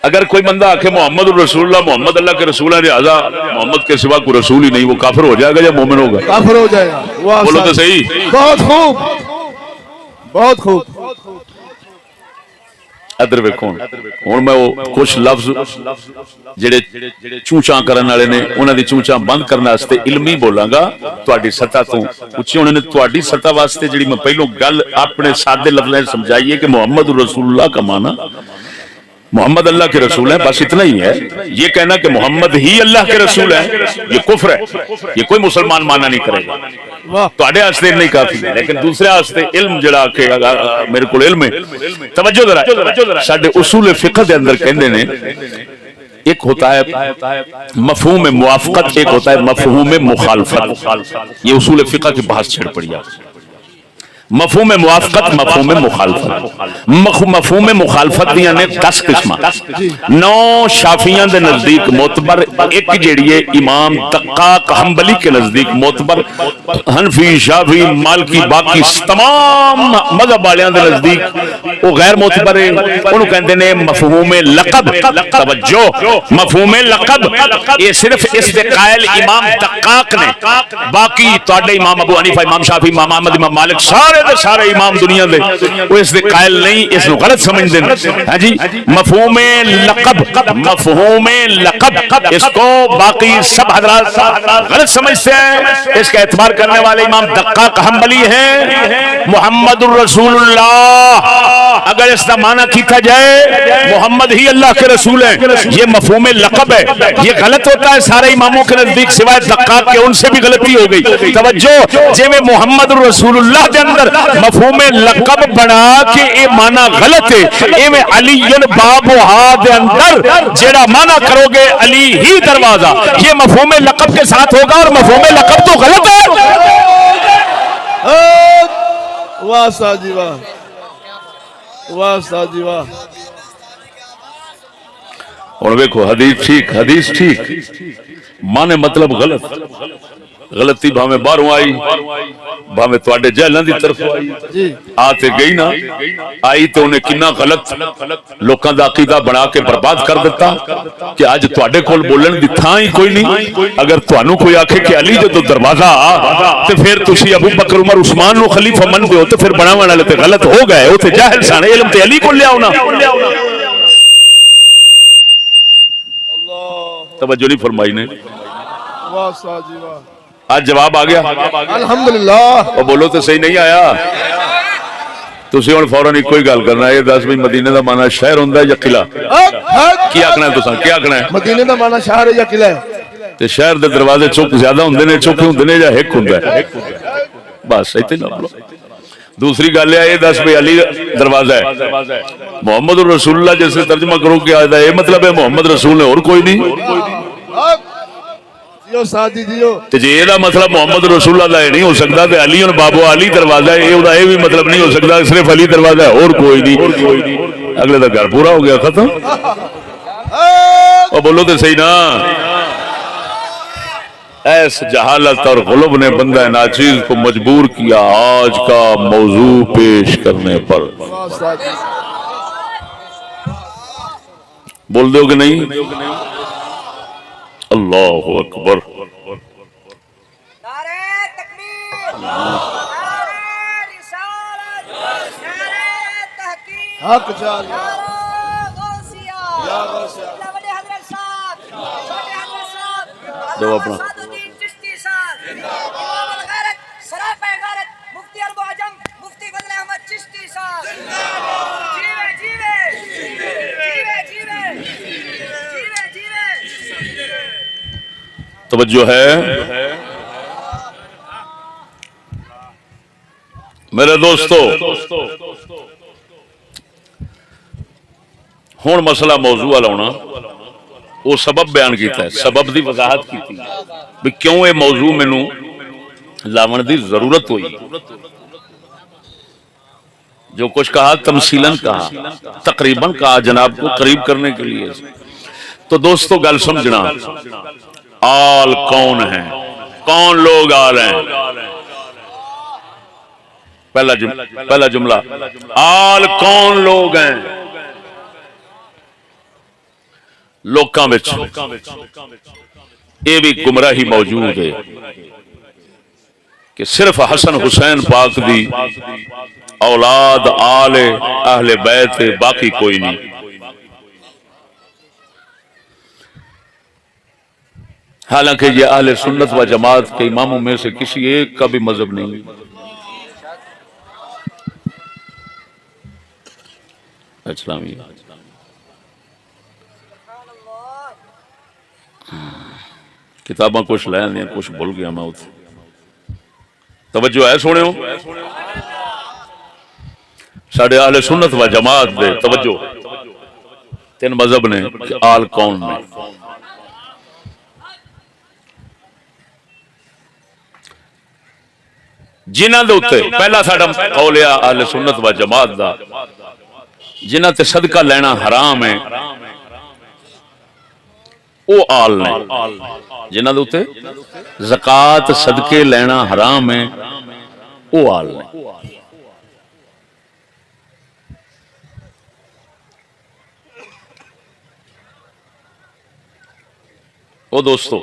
اگر کوئی بندہ آکھے محمد الرسول اللہ محمد اللہ کے رسول ہے لہذا محمد کے سوا کوئی رسول ہی نہیں وہ کافر ہو جائے گا یا مومن ہوگا کافر ہو جائے گا بولو تو صحیح بہت خوب بہت خوب ادھر ویکھو ہن میں وہ کچھ لفظ جڑے چونچاں کرن والے نے انہاں دی چونچاں بند کرنے واسطے علمی بولاں گا تہاڈی سطح تو اچھی انہوں نے تہاڈی سطح واسطے جڑی میں پہلو گل اپنے سادے لفظاں وچ سمجھائی ہے کہ محمد رسول اللہ کا معنی محمد اللہ کے رسول ہیں، بس اتنا ہی ہے۔ یہ کہنا کہ محمد ہی اللہ کے رسول ہیں یہ کفر ہے، یہ کوئی مسلمان مانا نہیں کرے گا، تو آڑے آستے نہیں کافی ہے۔ لیکن دوسرے آستے علم جڑا کہ میرے کو علم ہے، توجہ ذرا ساڈے اصول فقہ دے اندر کہندے نے ایک ہوتا ہے مفہوم موافقت، ایک ہوتا ہے مفہوم مخالفت۔ یہ اصول فقہ کی بحث چھڑ پڑی ہے، مفہوم موافقت، مفہوم مخالفت۔ مفہوم مخالفت دیاں نے 10 قسمہ، 9 شافیاں دے نزدیک معتبر، ایک جیڑی ہے امام دقاق حنبلی کے نزدیک معتبر، حنفی شافی مالکی باقی تمام مذہب والیاں دے نزدیک وہ غیر معتبر ہے، انہوں کہندے نے مفہوم لقب۔ توجہ، مفہوم لقب یہ صرف اس دے قائل امام دقاق نے، باقی تواڈے امام ابو حنیفہ، امام شافی، امام احمد، امام مالک سارے امام دنیا دے وہ اس دے قائل نہیں، اس کو غلط سمجھ دیں۔ ہاں جی، مفہوم لقب، مفہوم لقب اس کو باقی سب حضرات غلط سمجھتے ہیں۔ اس کا اعتبار کرنے والے امام دقاق حنبلی ہیں محمد الرسول اللہ، اگر اس کا معنی کیتا جائے محمد ہی اللہ کے رسول ہیں، یہ مفہوم لقب ہے، یہ غلط ہوتا ہے سارے اماموں کے نزدیک سوائے دقاق کے، ان سے بھی غلطی ہو گئی۔ توجہ، جے میں محمد الرسول اللہ دے اندر مفہوم لقب بنا کے اے معنی غلط ہے، اے میں علی باب وہا دے اندر جیڑا معنی کرو گے علی ہی دروازہ، یہ مفہوم لقب کے ساتھ ہوگا، اور مفہوم لقب تو غلط ہے۔ واہ ساجی واہ، واہ ساجی واہ۔ اور دیکھو حدیث ٹھیک، حدیث ٹھیک، مانے مطلب غلط، غلطی بھاویں باہروں آئی بھاویں تواڈے جہلاں دی طرف آئی، آتے گئی نا آئی تو انہیں کنا غلط لوکاں دا عقیدہ بنا کے برباد کر دیتا کہ آج تواڈے کول بولن دی تھاں ہی کوئی نہیں۔ اگر تانوں کوئی آکھے کہ علی جو دروازہ تے پھر تسی ابو بکر عمر عثمان نو خلیفہ من دیو تے پھر بناون والے تے غلط ہو گئے، او تے جاہل سن، علم تے علی کول لیاؤ نا۔ توجہ نہیں فرمائی نے؟ واہ ساجی واہ، آج جواب آ گیا الحمدللہ۔ اور بولو تو صحیح نہیں آیا؟ تسی ہن فوراً ایک کوئی گل کرنا، یہ دس بھائی مدینے دا معنی شہر ہوندا ہے یا قلعہ؟ کی آکھنا ہے تساں، کی آکھنا ہے؟ مدینے دا معنی شہر ہے یا قلعہ ہے؟ تے شہر دے دروازے چوک زیادہ ہوندے نے، چوک ہوندے نے یا ایک ہوندا ہے؟ بس ایتھے نہ بولو۔ دوسری گل ہے، یہ دس بھائی علی دروازہ ہے، محمد رسول اللہ جیسے ترجمہ کرو کہ آیت ہے، یہ مطلب ہے محمد رسول ہے اور کوئی نہیں۔ جیو ساجی جیو۔ تے جے دا مطلب محمد رسول اللہ ہے نہیں ہو سکتا تے علی بابو علی دروازہ ہے، یہ بھی مطلب نہیں ہو سکتا صرف علی دروازہ ہے اور کوئی نہیں۔ اگلے دا گھر پورا ہو گیا، ختم۔ اور بولو تے صحیح نا؟ ایس جہالت اور غلب نے بندہ ناچیز کو مجبور کیا آج کا موضوع پیش کرنے پر۔ بول دو کہ نہیں؟ اللہ اکبر۔ نعرہ تکبیر، نعرہ رسالت، نعرہ تحقیق، حق چال نعرہ غوثیہ، یا غوثیہ۔ بڑے حضرت صاحب، بڑے حضرت صاحب، دو علامہ اپنا۔ سعد الدین چشتی صاحب، امام الغیرت، سراپہ غیرت، مفتی عرب و عجم، مفتی فضل احمد چشتی صاحب، جیوے جیوے، جیوے جیوے، جیوے جیوے۔ توجہ ہے میرے دوستو، ہون مسئلہ موضوع لاؤنا وہ سبب بیان کیتا ہے، سبب دی وضاحت کی تھی بھی کیوں یہ موضوع میں نو لاون دی ضرورت ہوئی۔ جو کچھ کہا تمثیلاً کہا، تقریباً کہا جناب کو قریب کرنے کے لیے۔ تو دوستو گل سمجھنا، آل کون ہیں، کون لوگ آل ہیں؟ پہلا جملہ، آل کون لوگ ہیں؟ لوکاں وچ یہ بھی گمراہی موجود ہے کہ صرف حسن حسین پاک دی اولاد آل اہل بیت باقی کوئی نہیں. حالانکہ یہ اہل سنت و جماعت کے اماموں میں سے کسی ایک کا بھی مذہب نہیں. اسلامی کتاباں کچھ لے لیں کچھ بھول گیا میں. توجہ ہے سونے ہو ساڑھے اہل سنت و جماعت دے توجہ 3 مذہب نے کہ آل کون نے. جنہاں دے اوتے پہلا ساڈا قول ہے اہل سنت و جماعت دا جنہاں تے صدقہ لینا حرام ہے او آل نے. جنہاں دے اوتے زکات صدقے لینا حرام ہے او آل نے. او دوستو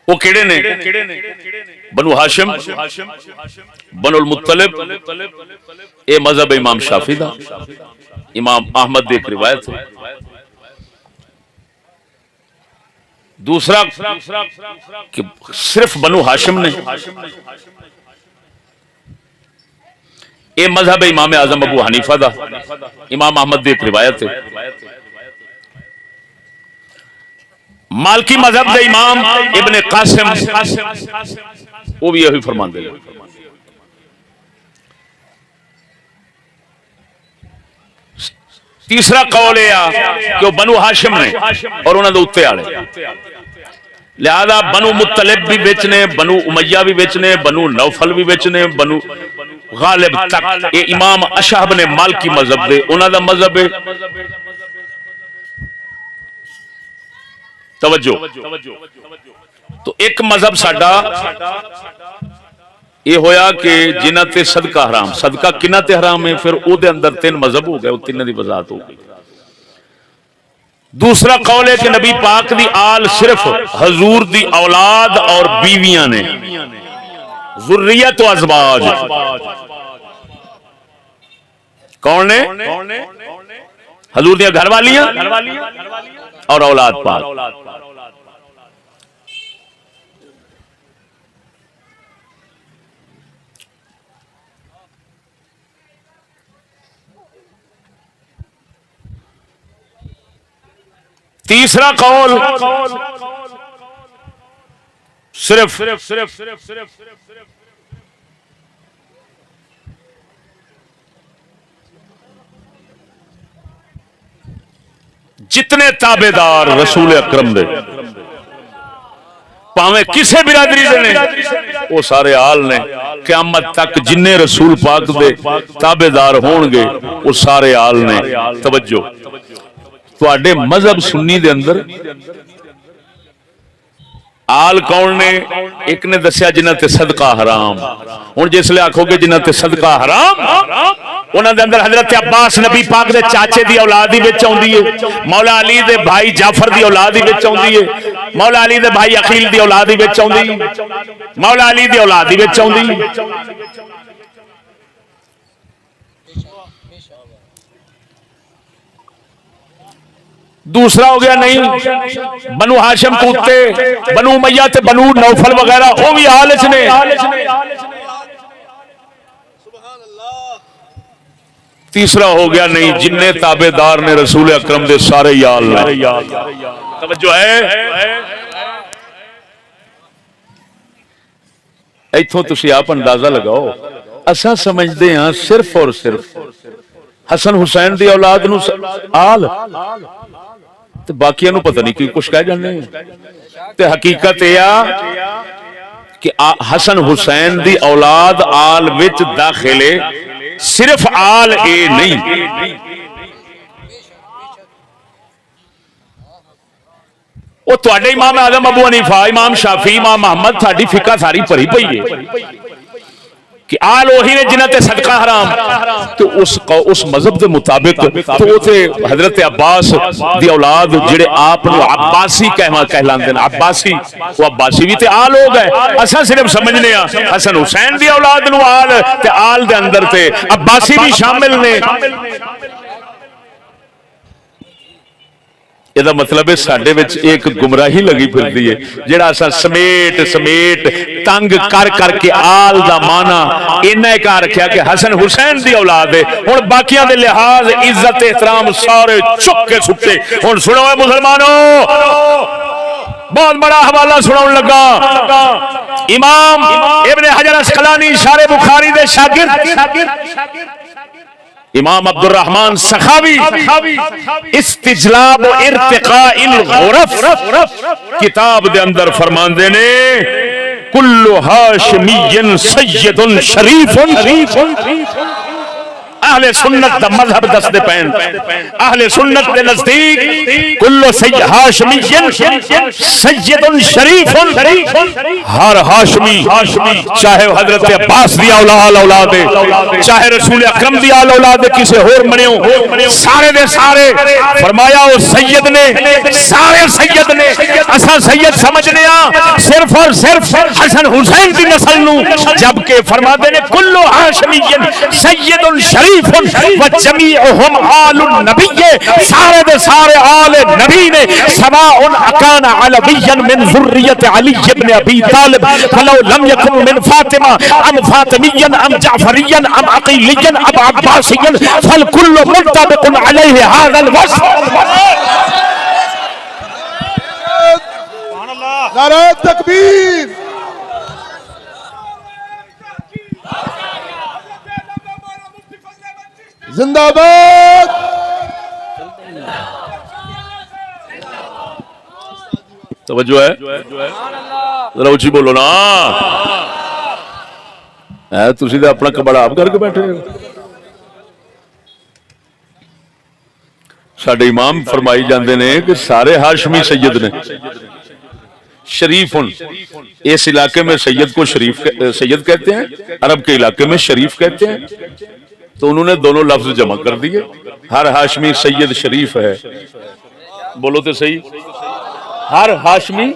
وہ کیڑے نے بنو ہاشم بنو المطلب. اے مذہب امام شافعی دا امام احمد دی ایک روایت ہے. دوسرا کہ صرف بنو ہاشم نے. اے مذہب امام اعظم ابو حنیفہ دا امام احمد دی ایک روایت ہے. مالکی مذہب دے امام ابن قاسم وہ بھی یہی فرماندے ہیں. تیسرا قول ہے کہ وہ بنو ہاشم نے اور انہاں دے اوتے والے لہذا بنو مطلب بھی بیچنے بنو امیہ بھی بیچنے بنو نوفل بھی بیچنے بنو غالب تک. یہ امام اشہب نے مالکی مذہب دے انہاں دا مذہب ہے. توجہ تو ایک مذہب ساڈا یہ ہویا کہ جنہ تے صدقہ حرام. صدقہ کنہ تے حرام ہے پھر او دے اندر 3 مذہب ہو گئے. او 3 دی وضاحت ہو گئی. دوسرا قول ہے کہ نبی پاک دی آل صرف حضور دی اولاد اور بیویاں نے ذریت و ازواج. کون نے حضور دی گھر والیاں اور اولاد پاک. تیسرا قول صرف جتنے تابعدار رسول اکرم دے پاویں کسے برادری دے نے وہ سارے آل نے. قیامت تک جننے رسول پاک دے تابعدار ہون گے وہ سارے آل نے. توجہ تواڈے مذہب سنی دے اندر آل کون نے؟ ایک نے دسیا جنہ تے صدقہ حرام. ہن جس لے آکھو گے جنہ تے صدقہ حرام انہاں دے اندر حضرت عباس نبی پاک دے چاچے دی اولاد ہی وچ اوندی ہے. مولا علی دے بھائی جعفر دی اولاد ہی وچ اوندی ہے. مولا علی دے بھائی عقیل دی اولاد ہی وچ اوندی ہے. مولا علی دی اولاد ہی وچ اوندی ہے. دوسرا ہو گیا نہیں بنو ہاشم کوتے بنو امیہ تے بنو نوفل وغیرہ وہ بھی آل وچ نے. تیسرا ہو گیا نہیں جننے تابعدار نے رسول اکرم دے سارے یال نے. توجہ ہے ایتھوں تسی آپ اندازہ لگاؤ. اساں سمجھدے ہاں صرف اور صرف حسن حسین دی اولاد نو آل تے باقیاں نو پتہ نہیں کی کچھ کہہ جاندے ہیں. تے حقیقت یہ کہ حسن حسین دی اولاد آل وچ داخلے صرف آل اے نہیں. وہ تواڈے امام اعظم ابو حنیفہ امام شافعی امام احمد تھاڈی فقہ ساری پڑھی پئی ہے کہ آل وہی نے جنہ تے صدقہ حرام تو اس مذہب دے مطابق تو وہ تے حضرت عباس دی اولاد جڑے آپ نو عباسی کہلاندے ہیں عباسی وہ عباسی بھی تے آل ہو گئے اساں صرف سمجھنے ہاں حسن حسین دی اولاد نو آل تے آل دے اندر تے عباسی بھی شامل نے یہ مطلب ہے ساڈے وچ ایک گمراہی لگی پھردی ہے جڑا اساں سمیٹ تنگ کر کے آل دا معنی اینا کہہ رکھیا کہ حسن حسین دی اولاد ہے ہن باقیاں دے لحاظ عزت احترام سارے چک کے سٹے ہن سنو اے مسلمانوں بہت بڑا حوالہ سناؤں لگا امام ابن حجر اسقلانی شارح بخاری دے شاگرد امام عبد الرحمن سخاوی استجلاب و ارتقاء الغرف کتاب دے اندر فرماندے نے کل ہاشمی سید شریف اہل سنت دا مذہب دس دے پین اہل سنت دے نزدیک کل ہاشمی سید شریف ہر ہاشمی چاہے حضرت عباس دی اولاد چاہے رسول اکرم دی اولاد کسے اور منیو سارے دے سارے فرمایا وہ سید نے سارے سید نے اساں سید سمجھنے ہاں صرف اور صرف حسن حسین دی نسل نو جبکہ فرماتے نے کل ہاشمی سید شریف وجمیعہم آل النبی سارے دے سارے آل نبی نے سواء اکان علویا من ذریت علی ابن ابی طالب فلو لم یکن من فاطمہ ام فاطمیا ام جعفریا ام عقیلیا ام عباسیا فالکل منطبق علیہ هذا الوصف نعرہ تکبیر زندہ باد توجہ ہے ذرا اونچی بولو نا تسی تے اپنا کبڑا آپ کر کے بیٹھے ساڈے امام فرمائی جاندے نے کہ سارے ہاشمی سید نے شریف اس علاقے میں سید کو شریف سید کہتے ہیں عرب کے علاقے میں شریف کہتے ہیں تو انہوں نے دونوں لفظ جمع کر دیے ہر ہاشمی سید شریف ہے بولو تو صحیح ہر ہاشمی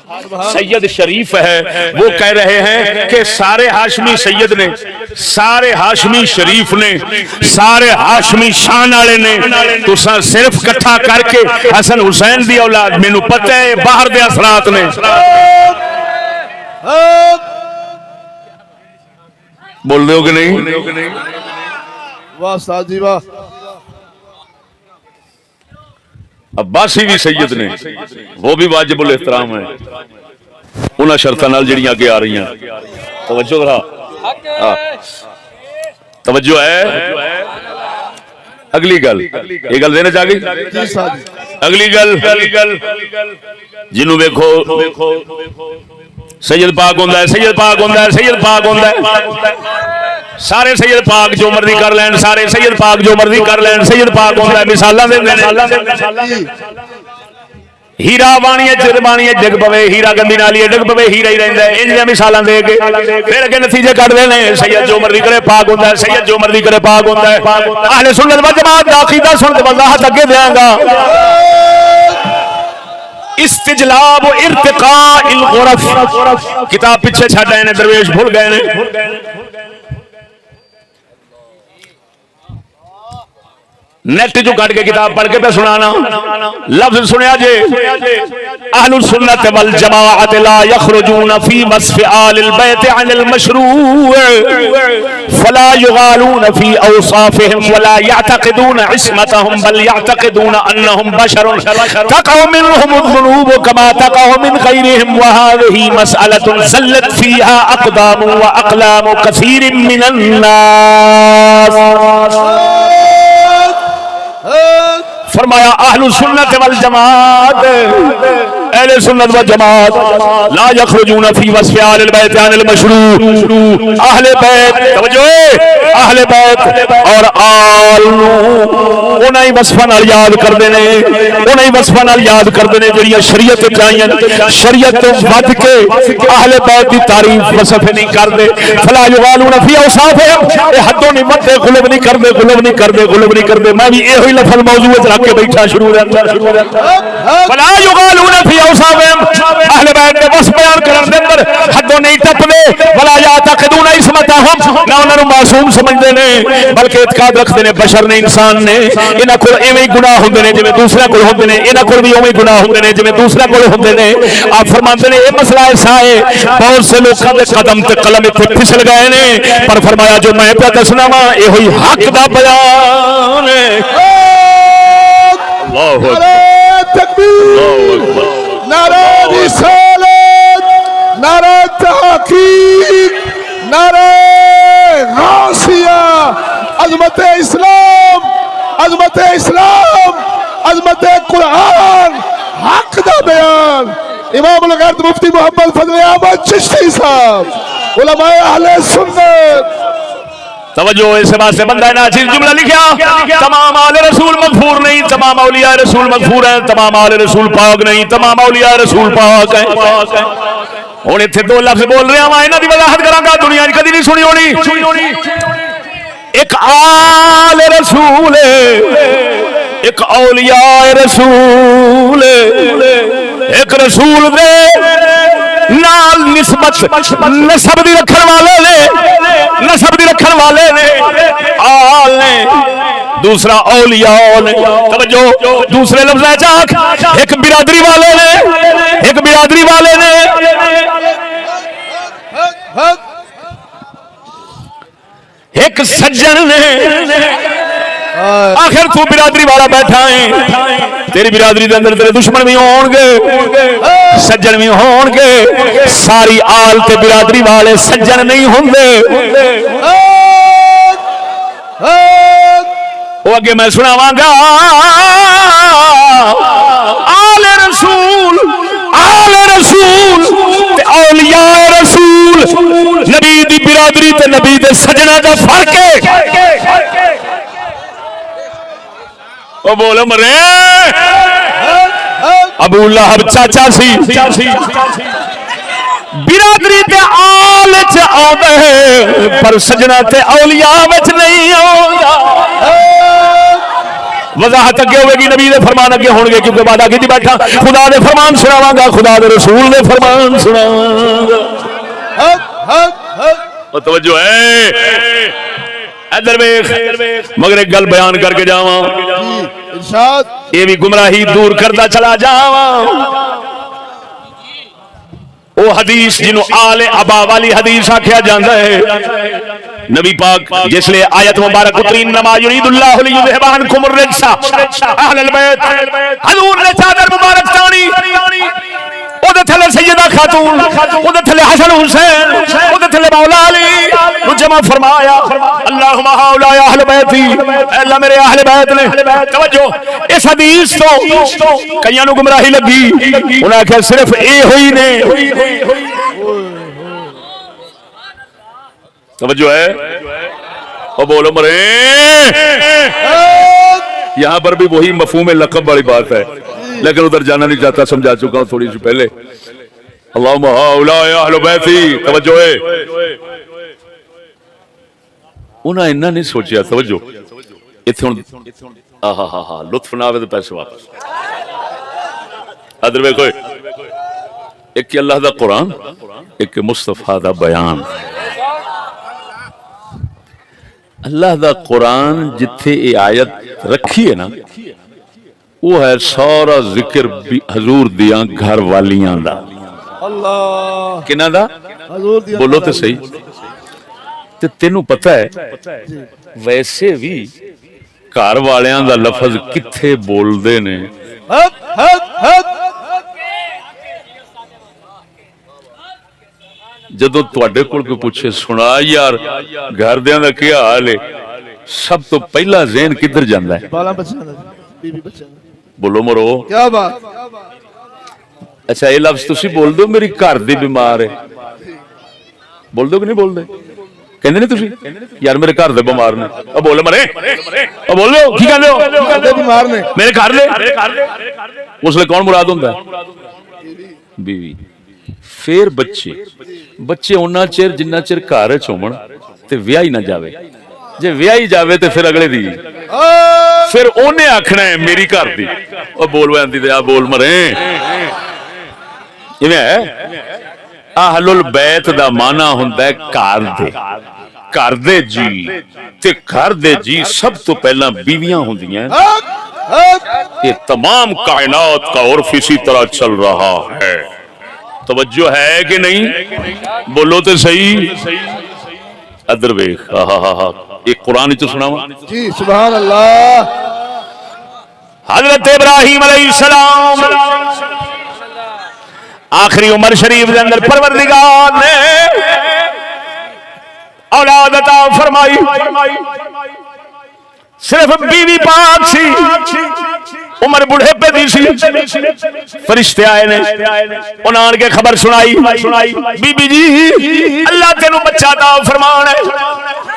سید شریف ہے وہ کہہ رہے ہیں کہ سارے ہاشمی سید نے سارے ہاشمی شریف نے سارے ہاشمی شان والے نے تو صرف کٹھا کر کے حسن حسین دی اولاد مینوں پتہ ہے باہر دے اثرات نے بول دو کہ نہیں واہ استاد جی واہ عباسی بھی سید نے وہ بھی واجب الاحترام ہے انہاں شرطاں نال جڑیاں اگے آ رہی ہیں توجہ ذرا توجہ ہے اگلی گل یہ گل دینے چاہ گئی اگلی گل جنوں ویکھو سید پاک ہوندا ہے سید پاک ہوندا ہے سید پاک ہوندا ہے سارے سید پاک جو مرضی کر لین سارے سید پاک جو مرضی کر لین سید پاک ہوندا ہے مثالاں دے ہیرا بانی ڈگ پوے ہیرا گندی نالی ڈگ پوے ہیرا ہی رہندا ہے انہاں مثالاں دے کے پھر اگے نتیجے کڈ دے نے سید جو مرضی کرے پاک ہوندا ہے سید جو مرضی کرے پاک ہوندا ہے اہل سنت والجماعت دا عقیدہ سن کے وضاحت اگے دیاں گا استجلاب و ارتقاء الغرف کتاب پیچھے چھڈ آئے نے درویش بھول گئے نے نیٹ جو کٹ کے کتاب پڑھ کے پہ سنانا لفظ سنیا جے اہل السنت والجماعت لا يخرجون في وصف آل البيت عن المشروع فلا يغالون في اوصافهم ولا يعتقدون عصمتهم بل يعتقدون انهم بشر تقع منهم الذنوب كما تقع من غيرهم وهذه مسألة زلت فيها اقدام واقلام كثير من الناس فرمایا اہل سنت والجماعت اہل سنت و جماعت لا یخرجون فی وصف آل البیت عن المشروع. اہل بیت توجہ اہل بیت اور آل انہاں ہی وصفاں نال یاد کردے نے انہاں ہی وصفاں نال یاد کردے نے جڑیاں شریعت چاہیے شریعت تو ود کے اہل بیت دی تعریف وصف نہیں کردے. فلا یغالون فی اوصافهم اے حدوں نہیں مدے غلب نہیں کردے غلب نہیں کردے غلب نہیں کردے. میں بھی ایہی لفظ موضوع وچ رکھ کے بیٹھا شروع دے اندر فلا یغالون فی اوصافهم اہل بیت دے وصف بیان کرن دے اندر حدوں نہیں ٹپدے. ولا یعتقدون اسمتهم نہ انہاں نوں معصوم سمجھدے نے بلکہ اعتقاد رکھدے نے بشر نے انسان نے انہاں کول ایویں گناہ ہوندے نے جویں دوسرے کول ہوندے نے انہاں کول بھی اوویں گناہ ہوندے نے جویں دوسرے کول ہوندے نے. آپ فرماندے نے یہ مسئلہ ایسا ہے بہت سے لوکاں دے قدم تے قلم اتنے پھسل گئے نے پر فرمایا جو میں پہ دسنا وا یہ ہوئی حق دا بیان ہے. اللہ تکبیر نعرہ رسالت نعرہ تحقیق نعرہ غوثیہ عظمت اسلام عظمت اسلام عظمت قرآن حق دا بیان. امام الغرد مفتی محمد فضل احمد چشتی صاحب علماء اہل سنت. توجہ اس واسطے بندہ ناچیز جملہ لکھیا تمام آل رسول مغفور نہیں تمام اولیاء رسول مغفور ہیں تمام آل رسول پاک نہیں تمام اولیاء رسول پاک ہیں. ہوں اتنے دو لفظ بول رہا وا انہاں دی وضاحت کراں گا دنیا کدی نہیں سنی ہونی. ایک آل رسول ایک اولیاء رسول ایک رسول دے نال نسبت نسب دی رکھن والے نے نسب دی رکھن والے نے آل نے دوسرا اولیاء نے. توجہ دوسرے لفظ چاک ایک برادری والے نے ایک برادری والے نے ایک سجن نے. آخر تو برادری والا بیٹھا ہے تیری برادری دے اندر تیرے دشمن بھی ہون گے سجن بھی ہون گے. ساری آل تے برادری والے سجن نہیں ہوندے. وہ اگے میں سناواں گا آل رسول تے اولیاء رسول نبی دی برادری تے نبی دے سجنا دا فرق ہے. وہ بول مرے ابو لہب چاچا سی برادری تے آل چ آوندا ہے پر سجنا تے اولیاء وچ نہیں آوندا. وضاحت اگے ہوے گی نبی دے فرمان اگے ہون گے کیونکہ وعدہ کیتی بیٹھا خدا دے فرمان سناواں گا خدا دے رسول دے فرمان سناواں گا. توجہ ہے ادھر ویکھ مگر ایک گل بیان کر کے جاواں ارشاد یہ بھی گمراہی دور کرتا چلا جاواں. وہ حدیث جنہوں آل ابا والی حدیث آکھیا جاندا ہے نبی پاک جس لئے آیت مبارک اتری انما یرید اللہ لیذھب عنکم الرجس اہل البیت حضور نے چادر مبارک تانی اودے تھلے سیدہ خاتون اودے تھلے حسن حسین اودے تھلے مولا علی نو جمع فرمایا اللہم ہؤلاء اہل بیتی اے اللہ میرے اہل بیت نے. توجہ اس حدیث تو کئیاں نو گمراہی لگی انہاں کہ صرف اے ہوئی نے. توجہ ہے او بولو مرے یہاں پر بھی وہی مفہوم لقب والی بات ہے لیکن ادھر جانا نہیں چاہتا سمجھا چکا ہوں تھوڑی سی پہلے. اللہم ہؤلاء اہل بیتی توجہ ہے انہاں انہاں نہیں سوچیا. توجہ اتھے ہاں لطف نہ آوے تو پیسے واپس. ادھر ویکھو ایک اللہ دا قرآن ایک مصطفیٰ دا بیان. اللہ دا قرآن جتھے یہ آیت رکھی ہے نا وہ ہے سارا ذکر حضور دیاں گھر والیاں دا. اللہ کنہ دا بولو تو صحیح. تے تینوں پتہ ہے ویسے بھی گھر والیاں دا لفظ کتھے بول دے نے جدو تواڈے کول کوئی پوچھے سنا یار گھر دیاں دا کیا حال ہے سب تو پہلا ذہن کدھر جاندا ہے؟ بالا بچہ بی بی بچہ بولو مرو کیا بات اچھا یہ لفظ تسی بول دو میری گھر دی بیمار ہے بول دو کہ نہیں بول دے کہندے نہیں تسی یار میرے گھر دے بیمار نے او بول مرے او بولو کی کہندے ہو بیمار نے میرے گھر دے اس لیے کون مراد ہوندا ہے بیوی پھر بچے اُنہ چر جنہ چر گھر وچ ہون تے ویاہی نہ جاوے جے ویاہی جاوے تے پھر اگلے دی پھر اونے آکھنا ہے میری گھر دی او بول ویندی تے آ بول مرے ایویں ہے اہل البیت دا معنی ہوندا ہے گھر دے جی تے گھر دے جی سب تو پہلا بیویاں ہوندیاں یہ تمام کائنات کا عرف اسی طرح چل رہا ہے توجہ ہے کہ نہیں بولو تو صحیح ادھر ویکھ ایک قرآن تو سناواں جی سبحان اللہ حضرت ابراہیم علیہ السلام آخری عمر شریف دے اندر پروردگار نے اولاد عطا فرمائی صرف بیوی پاک سی عمر بڑھے پہ دی سی فرشتے آئے نے انہاں آن کے خبر سنائی بی بی جی اللہ تینوں بچہ عطا فرمان ہے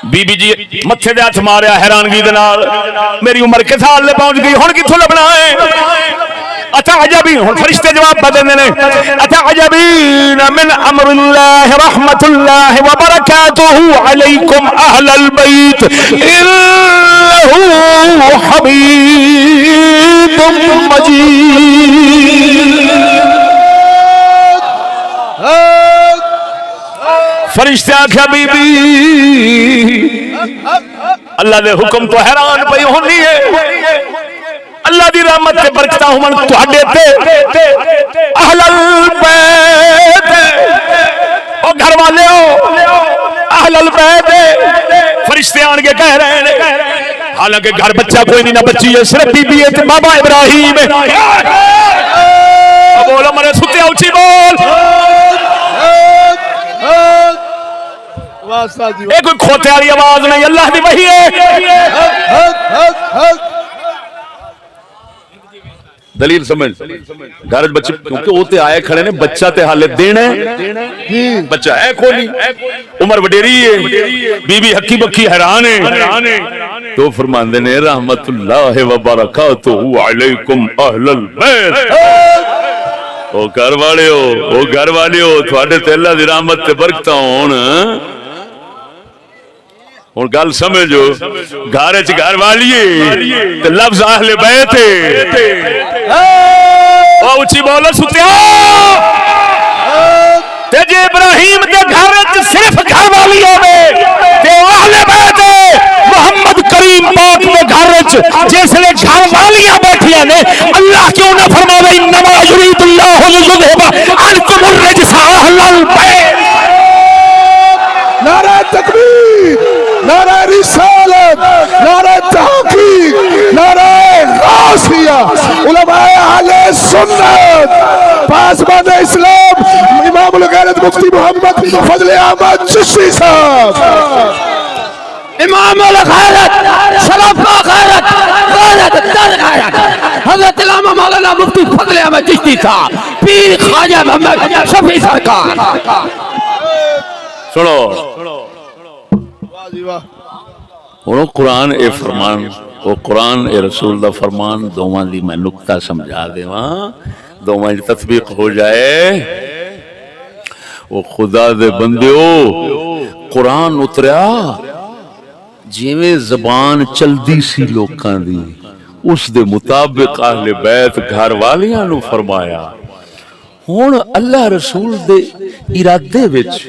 بی بی جی متھے دے ہاتھ ماریا حیرانگی دے نال میری عمر کے سال لے پہنچ گئی ہن کتھوں لبنا ہے اتعجبین ہن فرشتے جواب بدلنے نے اتعجبین من امر اللہ رحمت اللہ وبرکاتہ علیکم اہل البیت انہ حبیب مجید فرشتے آکھیا بی بی اللہ دے حکم تو حیران پئی ہونی ہے اللہ دی رحمت تے برکتاں ہون تواڈے تے اہل البیت او گھر والے ہو اہل البیت فرشتے آن کے کہہ رہے ہیں حالانکہ گھر بچہ کوئی نہیں نہ بچی ہے صرف بی بی ہے تے بابا ابراہیم ہے بولو مرے ستے اونچی بول یہ کوئی کھوتے والی آواز نہیں اللہ دی وحی ہے دلیل سمجھ گھر بچے کیونکہ وہ تے آئے کھڑے نے بچہ تے حالت دینا ہے بچہ ہے کھولی عمر وڈیری ہے بی بی حکی بکی حیران ہے تو فرماندے نے رحمت اللہ وبرکاتہ علیکم اہل البیت او گھر والے ہو تھوڑے تے اللہ دی رحمت تے برکتاں ہون اور گل سمجھو گھر وچ گھر والی تے لفظ اہل بیت او اونچی بولو ستیا تے جے ابراہیم دے گھر وچ صرف گھر والی ہوے تے اہل بیت محمد کریم پاک دے گھر وچ جس لے گھر والیاں بیٹھیاں نے اللہ کیوں نہ فرماوے انما یرید اللہ لیذھب عنکم الرجس اہل البیت نعرہ تکبیر نعرہ رسالت نعرہ تحقیق نعرہ غوثیہ علماء اہل سنت پاسبان اسلام امام الغیرت مفتی محمد فضل احمد چشتی صاحب امام الغیرت شرف غیرت غیرت در غیرت حضرت علامہ مولانا مفتی فضل احمد چشتی صاحب پیر خواجہ محمد شفیع سرکار سنو ہوں قرآن اے فرمان وہ قرآن اے رسول دا فرمان دوواں دی میں نقطہ سمجھا دیواں دوواں دی تطبیق ہو جائے وہ خدا دے بندیو قرآن اتریا جویں زبان چلدی سی لوکاں دی اس دے مطابق اہل بیت گھر والیاں نو فرمایا ہن اللہ رسول دے ارادے وچ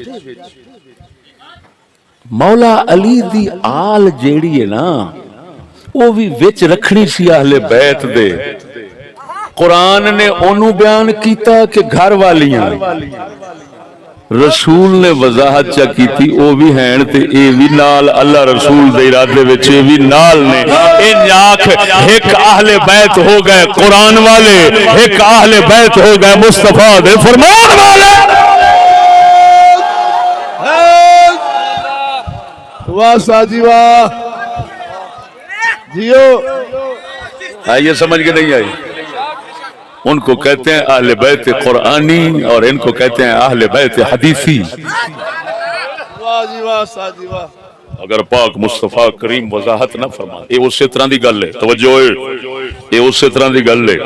مولا علی دی آل جیڑی ہے نا وہ بھی وچ رکھنی سی اہل بیت دے قرآن نے انہوں بیان کیتا کہ گھر والیاں رسول نے وضاحت چا کی تھی او بھی ہیں تے اے بھی نال اللہ رسول دے ارادے وچ اے بھی نال نے ان آنکھ ایک اہل بیت ہو گئے قرآن والے ایک اہل بیت ہو گئے مصطفیٰ دے فرمان والے واہ ساجی واہ جیو آئیے سمجھ کے نہیں آئی ان کو کہتے ہیں اہل بیت قرآنی اور ان کو کہتے ہیں اہل بیت حدیثی. واہ جی واہ سا جی واہ. اگر پاک مصطفیٰ کریم وضاحت نہ فرما یہ اسی طرح دی گل ہے. توجہ ہوئے یہ اسی طرح دی گل ہے.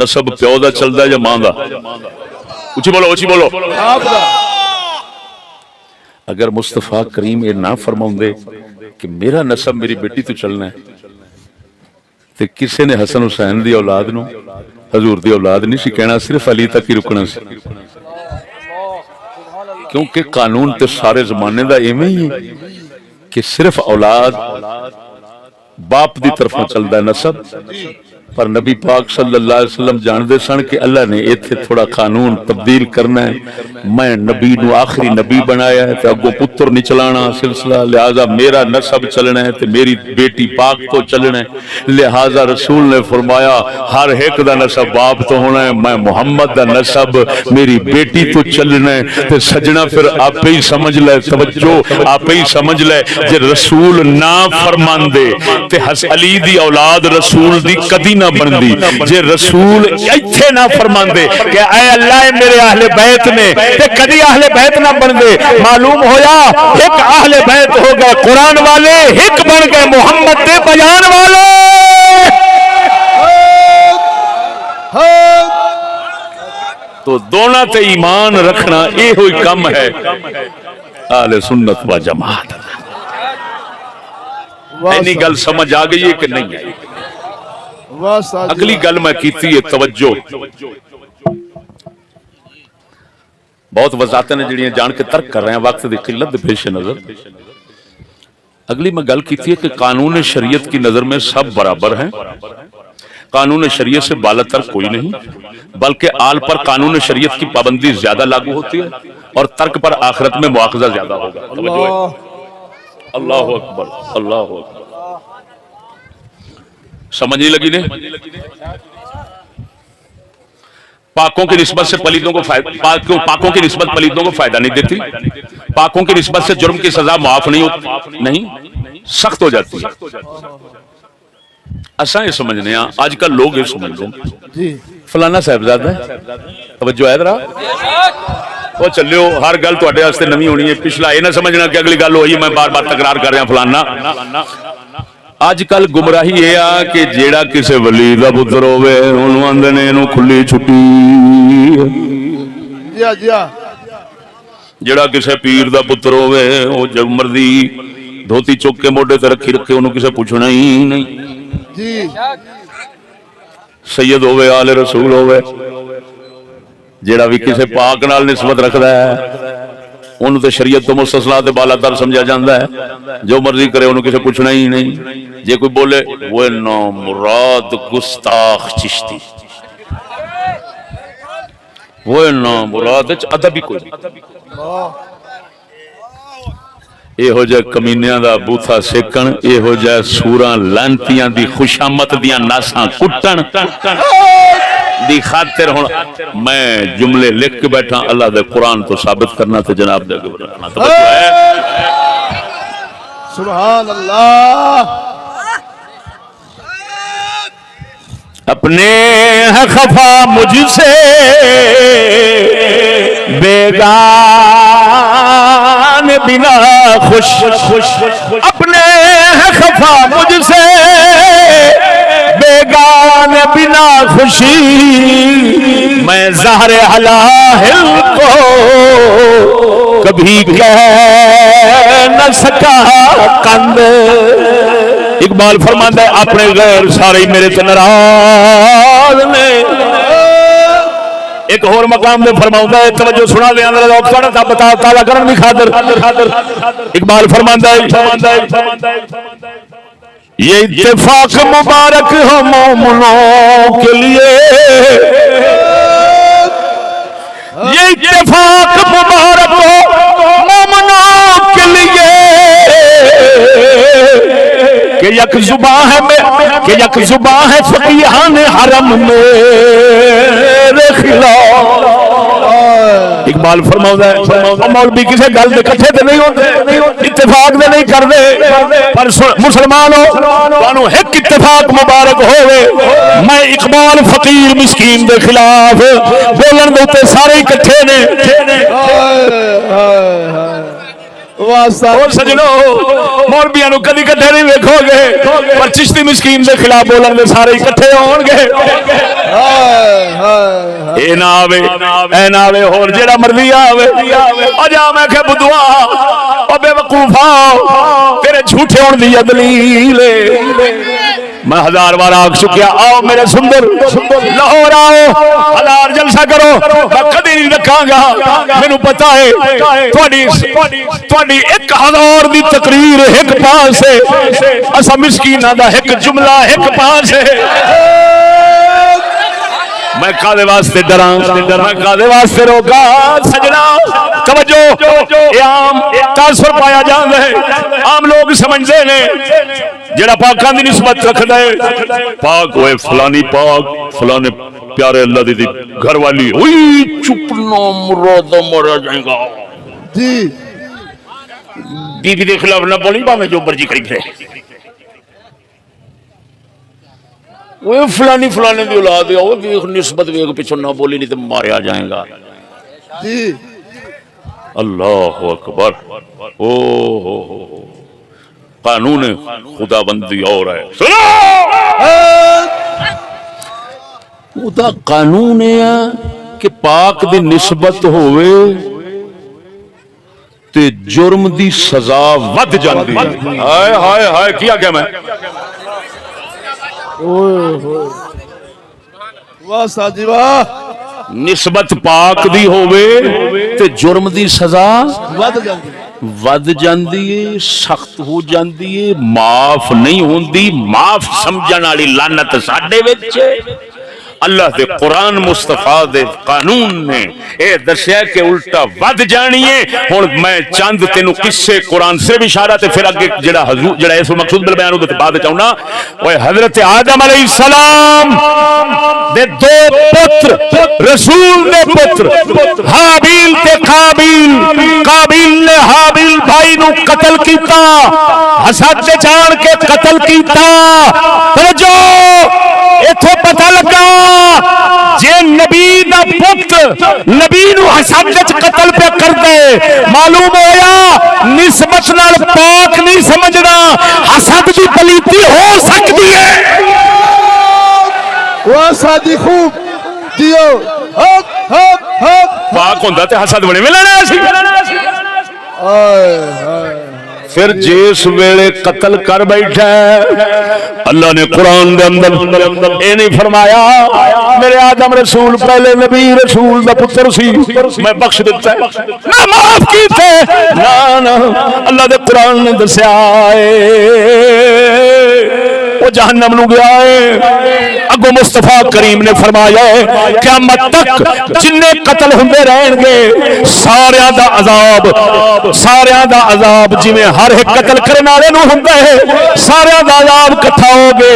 نسب پیو دا چلدا ہے یا ماں دا؟ اچھی بولو اچھی بولو. اگر مصطفیٰ کریم یہ نہ فرماؤندے کہ میرا نسب میری بیٹی تو چلنا ہے تو کسے نے حسن حسین دی اولاد نو حضور دی اولاد نہیں سی کہنا, صرف علی تک ہی رکنا سی. کیونکہ قانون تے سارے زمانے دا ایویں ہی ہے کہ صرف اولاد باپ دی طرفوں چلدا ہے نسب. پر نبی پاک صلی اللہ علیہ وسلم جان دے سن کہ اللہ نے ایتھے تھوڑا قانون تبدیل کرنا ہے. میں نبی نو آخری نبی بنایا ہے تے اگوں پتر نہیں چلانا سلسلہ, لہذا میرا نسب چلنا ہے تے میری بیٹی پاک تو چلنا ہے. لہذا رسول نے فرمایا ہر ایک دا نسب باپ تو ہونا ہے, میں محمد دا نسب میری بیٹی تو چلنا ہے. تے سجنا پھر آپ ہی سمجھ لے, توجہ آپ ہی سمجھ لے, جے رسول نہ فرماندے تے علی دی اولاد رسول دی کدی نہ بندی. جے رسول ایتھے نہ فرماندے کہ اے اللہ میرے اہل بیت نے تے کدی اہل بیت نہ بندے. معلوم ہویا ایک اہل بیت ہو گئے قرآن والے, ایک بن گئے محمد دے بیان والے. تو دونوں تے ایمان رکھنا یہ ہوئی کم ہے اہل سنت و جماعت. اینی گل سمجھ آ گئی ہے کہ نہیں ہے؟ اگلی گل میں کیتی ہے توجہ, بہت وضاحتیں نے جڑیاں جان کے ترک کر رہے ہیں وقت دی قلت دے پیش نظر. اگلی میں گل کیتی ہے کہ قانون شریعت کی نظر میں سب برابر ہیں. قانون شریعت سے بالاتر کوئی نہیں, بلکہ آل پر قانون شریعت کی پابندی زیادہ لاگو ہوتی ہے اور ترک پر آخرت میں مواخذہ زیادہ ہوگا. توجہ ہے. اللہ اکبر اللہ اکبر. سمجھ نہیں لگی نے؟ پاکوں کی نسبت سے پلیتوں کو پاکوں کی نسبت پلیتوں کو فائدہ نہیں دیتی. پاکوں کی نسبت سے جرم کی سزا معاف نہیں سخت ہو جاتی ہے. ایسا یہ سمجھنے ہیں آج کل لوگ یہ سمجھتے ہیں فلانا صاحبزادہ ہے. توجہ ہے ذرا, وہ چلو ہر گل تواڈے واسطے نویں ہونی ہے. پچھلا یہ نہ سمجھنا کہ اگلی گل ہوئی میں بار بار تکرار کر رہا فلانا. اج کل گمراہی یہ آ کہ جیڑا کسے ولی دا پتر ہوے اونوں آندے نے اینوں کھلی چھٹی. جیڑا کسے پیر دا پتر ہوے او جب مرضی دھوتی چک کے موڈے تے رکھی رکھے اونوں کسے پوچھنا ہی نہیں جی. سید ہوے آل رسول ہوے جیڑا بھی کسے پاک نال نسبت رکھدا ہے انہوں تے شریعت تو مستثنا تے بالا تر سمجھا جاندا ہے. جو مرضی کرے انہوں کسے پوچھنا ہی نہیں. جے کوئی بولے وہ نامراد گستاخ چشتی, وہ نامراد ادب ہی کوئی یہ ہو جائے کمینیاں دا بوتھا سیکن, یہ ہو جائے سوراں لانتیاں دی خوشامت دیاں ناساں کٹن دی خاطر. ہوں میں جملے لکھ کے بیٹھا اللہ دے قرآن تو ثابت کرنا تے جناب دے اگے رکھنا. سبحان اللہ. اپنے ہے خفا مجھ سے بیگان بنا خوش, اپنے ہے خفا مجھ سے بیگان بنا خوشی. میں زہر حلال کو کبھی کہہ نہ سکا کند. اقبال فرماتا ہے اپنے غیر سارے میرے تے ناراض نے. ایک اور مقام میں فرماتا ہے توجہ سنا لے اندر لوگ پڑھا تھا بتا تعالی کرن بھی خاطر. اقبال فرماتا ہے یہ اتفاق مبارک ہو مومنوں کے لیے, یہ اتفاق مبارک ہو مومنوں کے لیے کہ یک زبان ہے فقیہان حرم میرے خلاف. اقبال فرماؤندا ہے مولوی کسی گل دے کٹھے تے نہیں ہوندے اتفاق دے نہیں کردے پر مسلمانوں تانوں ایک اتفاق مبارک ہوے میں اقبال فقیر مسکین دے خلاف بولن دے تے سارے اکٹھے نے اور سجنو مولویاں نو کدی کٹھے نہیں ویکھو گے پر چشتی مسکین دے خلاف بولن دے سارے اکٹھے ہون گے اے نہ آوے اور جیڑا مرضی آوے اجا میں کہ بدعا او بے وقوفا تیرے جھوٹے ہون دی دلیل میں 1000 بار آگ چکیا آؤ میرے سندر لاہور آؤ ہزار جلسہ کرو میں کدی نہیں رکھاں گا مینوں پتہ ہے تواڈی 1000 دی تقریر ایک پاس ہے اسا مسکیناں دا ایک جملہ ایک پاس ہے میں کادے واسطے ڈراں میں کادے واسطے روکا سجنا توجہ یہ عام تاثر پایا جاندا ہے عام لوگ سمجھدے نے جڑا پاکاں دی نسبت رکھدا ہے پاک ہوئے فلانی پاک فلانے پیارے اللہ دی گھر والی اوئی چپ نہ مراد مر جائے گا جی بی بی دے خلاف نہ بولی باویں جو مرضی کری پھرے وہ فلانی فلانے دی اولاد ہے وہ ویکھ نسبت ویکھ پیچھے نہ بولی نہیں تے ماریا جائے گا جی اللہ اکبر او ہو قانون خدا بندی اور ہے سنو وہ دا قانون ہے کہ پاک دی نسبت ہوئے تے جرم دی سزا ود جاندی ہائے ہائے ہائے کیا کیا میں واہ ساجی واہ نسبت پاک دی ہوئے تے جرم دی سزا ود جاندی ہے سخت ہو جاندی ہے معاف نہیں ہوندی معاف سمجھن والی لعنت ساڈے وچ اللہ دے قرآن مصطفیٰ دے قانون نے اے دسیا کہ الٹا ود جانی ہے ہن میں چند تینوں قصے قرآن سے بھی اشارہ تے پھر اگے جڑا حضور جڑا اس مقصود بل بیان تے بعد چاہنا اوے حضرت آدم علیہ السلام دے دو پتر رسول دے پتر حابیل تے قابیل نے حابیل بھائی نو قتل کیتا حسد تے جان کے قتل کیتا توجہ ایتھے پتہ لگا جے نبی دا پتر نبی نو حسد وچ قتل پہ کر دے معلوم ہویا نسبت نال پاک نہیں سمجھنا حسد دی پلیتی ہو سکتی ہے واہ ساجی خوب دیو ہپ ہپ ہپ پاک ہوندا تے حسد بنے ملنا سی پھر جس ویلے قتل کر بیٹھا اللہ نے قرآن دے اندر اے نہیں فرمایا میرے آدم رسول پہلے نبی رسول دا پتر سی میں بخش دیتا ہے نہ معاف کیتے نہ اللہ دے قرآن نے دسیا وہ جہنم نو گیا ہے اگو مصطفیٰ کریم نے فرمایا ہے قیامت تک جننے قتل ہوندے رہن گے ساریاں دا عذاب جویں ہر ایک قتل کرنے والے نو ہوندا ہے ساریاں دا عذاب اکٹھا ہو گے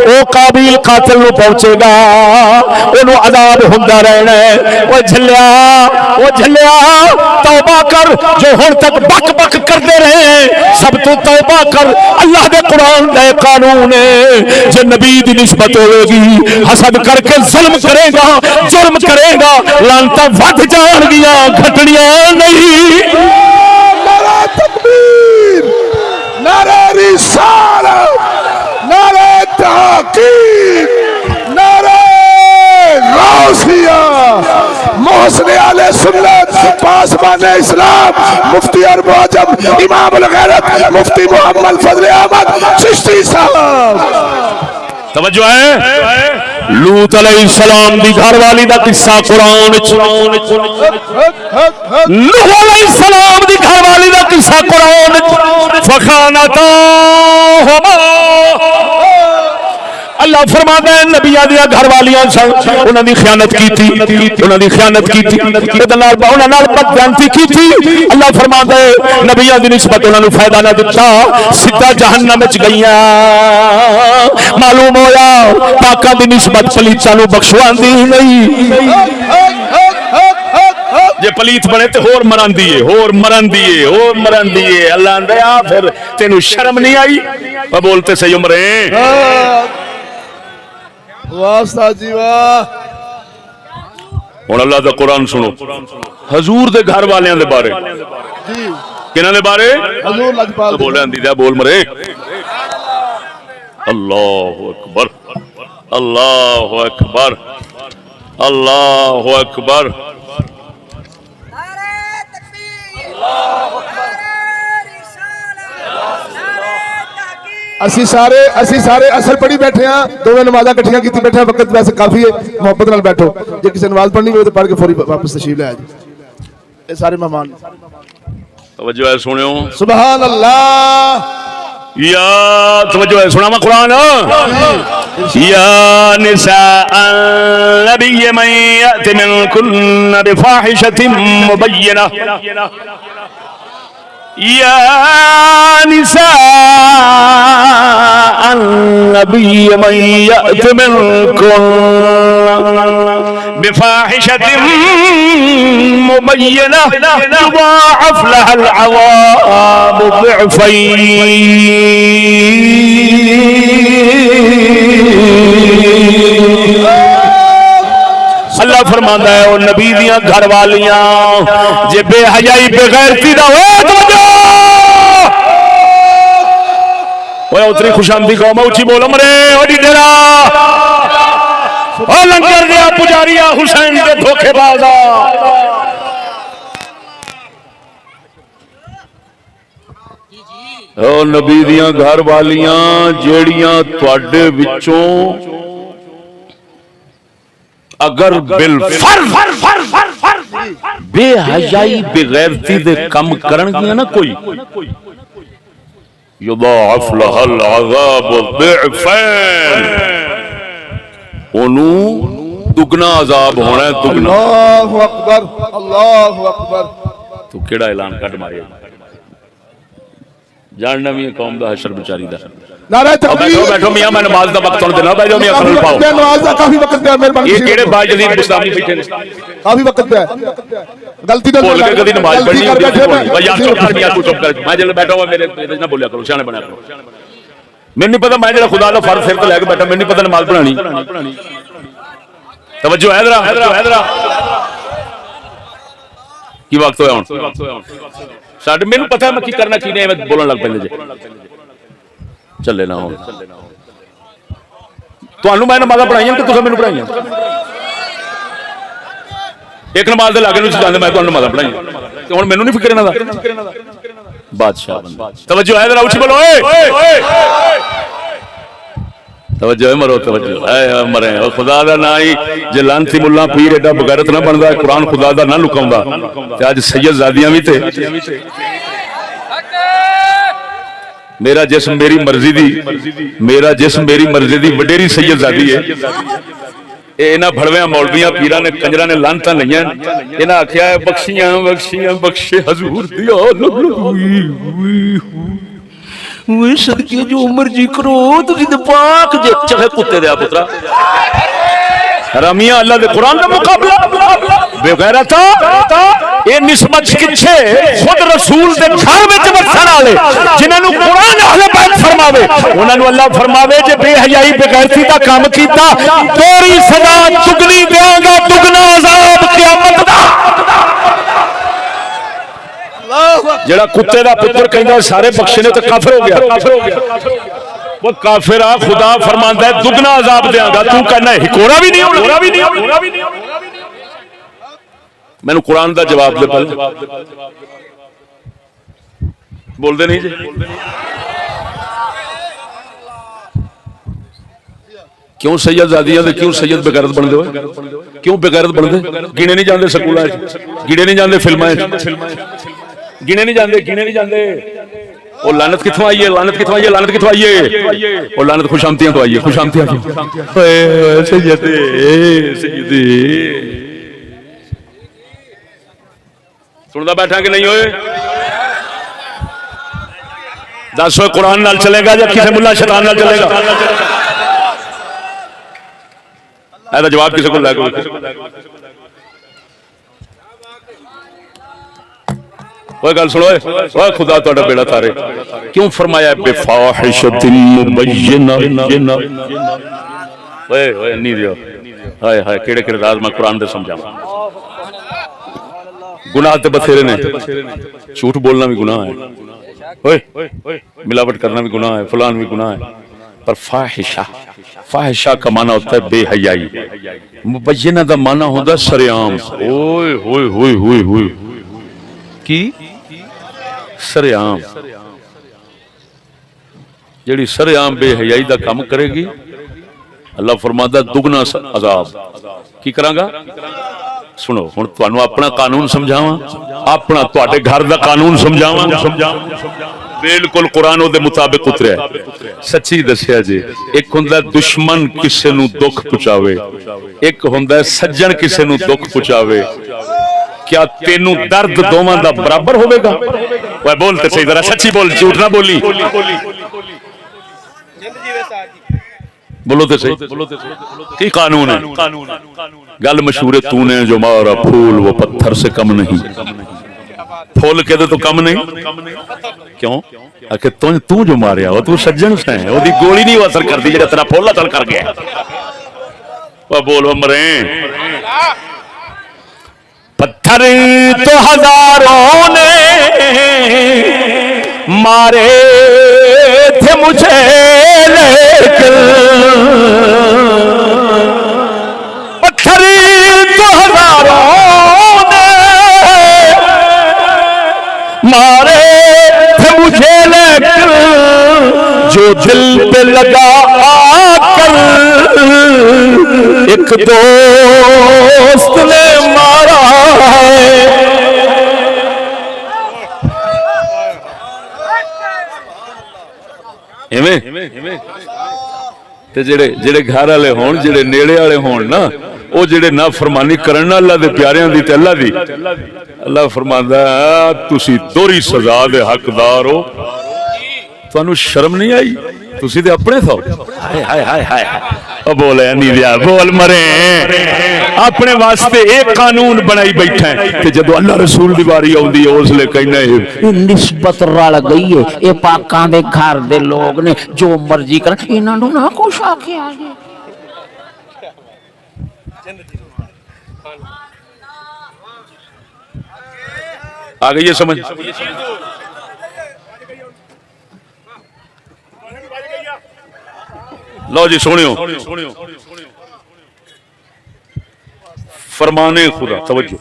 او قابیل قاتل نو پہنچے گا اونوں عذاب ہوندا رہنا ہے او جھلیا توبہ کر جو ہن تک بک بک کرتے رہے ہیں سب تو توبہ کر اللہ دے قرآن دے قانون ہے جو نبی دی نسبت ہوئے گی حسد کر کے ظلم کرے گا جرم کرے گا لعنتاں ود جان گیا گھٹڑیاں نہیں نعرہ تکبیر نعرہ رسالت نعرہ تحقیق نعرہ غوثیہ محسن علیہ سنت پاسبان اسلام مفتی عرب و عجم امام الغیرت مفتی محمد فضل احمد چشتی صاحب توجہ ہے لوط علیہ السلام دی گھر والی دا قصہ قرآن نوح علیہ السلام دی گھر والی دا قصہ قرآن فخانتاہما اللہ فرماتا ہے نبیاں دیا گھر والیاں سن انہاں دی خیانت کی تھی انہاں نال بدجانتی کی تھی اللہ فرماتا ہے نبیاں دی نسبت انہاں نو فائدہ نہ دتا سیدھا جہنم وچ گئیاں معلوم ہویا پاکاں دی نسبت پلیتاں نو بخشواندی نہیں جے پلیت بنے تے ہور مرن دیے ہور مرن دیے ہور مرن دیے اللہ اندیا پھر تینوں شرم نہیں آئی بولتے صحیح عمرے واہ استاد جی واہ ہن اللہ دا قرآن سنو حضور دے گھر والیاں دے بارے جی کنہاں دے بارے حضور لجپال بولے اندی دا بول مرے اللہ اکبر اللہ اکبر اللہ اکبر نعرہ تکبیر نعرہ رسالت نعرہ تحقیق اسی سارے اصل پڑھی بیٹھے ہیں دونوں نمازاں کٹھیاں کیتی بیٹھے ہیں وقت ویسے کافی ہے محبت نال بیٹھو جے کسی نماز پڑھنی ہوئے تو پڑھ کے فوری واپس تشریف لے آ جی اے سارے مہمان توجہ ہے سنو سبحان اللہ یا توجہ ہے سنا قرآن یا نساء النبی من یأت منکن بفاحشة مبینہ یا نساء النبی من یأت منکن بفاحشة مبینہ یضاعف لها العذاب ضعفین اللہ فرماندا ہے او نبی دیاں گھر والیاں جے بے حیائی بے غیرتی دا ہو توجہ اوے اتری خوش آمدی قوم اونچی بول مرے او ڈیڈرا او لنگر دیا پجاریا حسین دے دھوکے بازا او نبی دیاں گھر والیاں جیڑیاں تواڈے وچوں اگر بالفرض بے حیائی بے غیرتی دے کم کرن گیا نا کوئی یضاعف لها العذاب ضعفین انہوں دگنا عذاب ہونا ہے دگنا اللہ اکبر اللہ اکبر تو کیڑا اعلان کٹ مارے جاننا بھی قوم دا حشر بچاری دا نعرہ تکبیر بیٹھو میاں میں نماز دا وقت ہونے دینا بیٹھو میاں خلل پاؤ نماز دا کافی وقت پہ مہربانی یہ کیڑے باج جدید بستانی بیٹھے کافی وقت پہ غلطی نہ بول کے کدی نماز پڑھنی کر بیٹھے بھائی یار چپ کر میاں تو چپ کر میں جلد بیٹھا ہوا میرے نہ بولیا کرو سیانے بنیا کرو میں نہیں پتا میں جڑا خدا دا فرض سر تے لے کے بیٹھا میں نہیں پتا نماز پڑھانی توجہ ہے ذرا کی وقت ہویا ہن ساڈے مینوں پتہ ہے میں کی کرنا کی نہیں میں بولن لگ پے جے چلے نہ ہو تانوں میں نماز پڑھائیاں کہ تساں مینوں پڑھائیاں ایک نماز دے لاگے نوں جاندے میں تانوں نماز پڑھائیاں تے ہن مینوں نہیں فکر انہاں دا بادشاہ توجہ ہے ذرا اونچی بولو اے توجہ ہے مرو توجہ اے مرے خدا دا نا ہی جے لانتی مولا پیر ایڈا بغیرت نہ بندا قرآن خدا دا نہ لکاوندا تے اج سید زادیاں وی تے میرا جسم میری مرضی دی میرا جسم میری مرضی دی وڈیری سید زادی ہے اے انہاں بھڑویاں مولویاں پیراں نے کنجراں نے لعنتاں لئیاں انہاں آکھیا ہے بخشیاں بخشیاں بخشے حضور دیا وہ صدقے جو عمر جی کرو تسی تے پاک جے چہے کتے دیا پترا حرامیاں اللہ دے قرآن دا مقابلہ بے غیرتا اے نسبت کچھے خود رسول دے گھر وچ وسن والے جنہاں نو قرآن اہل بیت فرماوے انہاں نو اللہ فرماوے جے بے حیائی بے غیرتی دا کام کیتا تیری سزا دگنی دیاں گا دگنا عذاب قیامت دا جڑا کتے دا پتر کہندا سارے بخشنے تے کافر ہو گیا وہ کافر آ خدا فرماندا ہے دگنا عذاب دیاں گا تو کہنا ہے ہکورا بھی نہیں ہونا میں نے قرآن دا جواب دے پہلے بول دے نہیں جی کیوں سید زادیاں دے کیوں سید بغیرت بن دے ہوئے کیوں بغیرت بن دے گنے نہیں جاندے سکولاں گنے نہیں جاندے فلماں گنے نہیں جاندے وہ لعنت کتھوں آئی ہے لعنت کتھوں آئی ہے وہ لعنت خوشامتیاں تو آئی ہے خوشامتیاں سیدی سندا بیٹھا کہ نہیں ہوئے دس ہوئے قرآن نال چلے گا یا کسی ملا شیطان نال چلے گا ایسا جواب کسی کو لے گا وہ گل سنو اوے خدا تہاڈا بیڑا تارے کیوں فرمایا بفاحشۃ مبینہ اوئے اوئے نہیں دیو ہائے ہائے کیڑے کیڑے راز میں قرآن دے سمجھاواں گناہ تے بتھیرے نے جھوٹ بولنا بھی گناہ ہے اوئے ملاوٹ کرنا بھی گناہ ہے فلان بھی گناہ ہے پر فاحشہ کا معنی ہوتا ہے بے حیائی مبینہ دا معنی ہوتا ہے سریعام اوئے ہوئے ہوئے ہوئے ہوئے کی سریعام جیڑی سریعام بے حیائی دا کام کرے گی اللہ فرماتا دگنا عذاب کی کراں گا سنو ہن تانوں اپنا قانون سمجھاواں اپنا تواڈے گھر دا قانون سمجھاواں بالکل قرآن دے مطابق اتریا سچی دسیا جی ایک ہوندا دشمن کسے نو دکھ پہنچاوے ایک ہوندا سجن کسے نو دکھ پہنچاوے کیا تینوں درد دوواں دا برابر ہوے گا اوے بول تے صحیح ذرا سچی بول جھوٹ نہ بولی بولو تے صحیح کی قانون ہے گل مشہور ہے تو نے جو مارا پھول وہ پتھر سے کم نہیں پھول کے تو کم نہیں کیوں کہ تو جو ماریا ہو تو سجن سے ہے وہ دی گولی نہیں اثر کرتی جڑا تیرا پھول اثر کر گیا وہ بولو مرے پتھر تو ہزاروں نے مارے تھے مجھے لیکن پتھر تو ہزاروں نے مارے تھے مجھے لیکن جو دل پہ لگا آ کر ایک دوست نے مارا ہے تے جڑے گھر والے ہون جڑے نیڑے والے ہون نا او جڑے نافرمانی کرن اللہ دے پیاریاں دی تے اللہ دی اللہ فرماندا ہے تسی دوہری سزا دے حقدار ہو تانوں شرم نہیں آئی تسی تے اپنے تھو ہائے ہائے ہائے ہائے او بولے نہیں دیا بول مرے اپنے واسطے ایک قانون بنائی بیٹھا ہے کہ جدو اللہ رسول دی باری آوندی ہے اس لے کہنا ہے نسبت رل گئی ہے اے پاکاں دے گھر دے لوگ نے جو مرضی کرن انہاں نوں نہ کچھ آکھے آ گئے آ گئی یہ سمجھ لو جی سنیو فرمانے خدا توجہ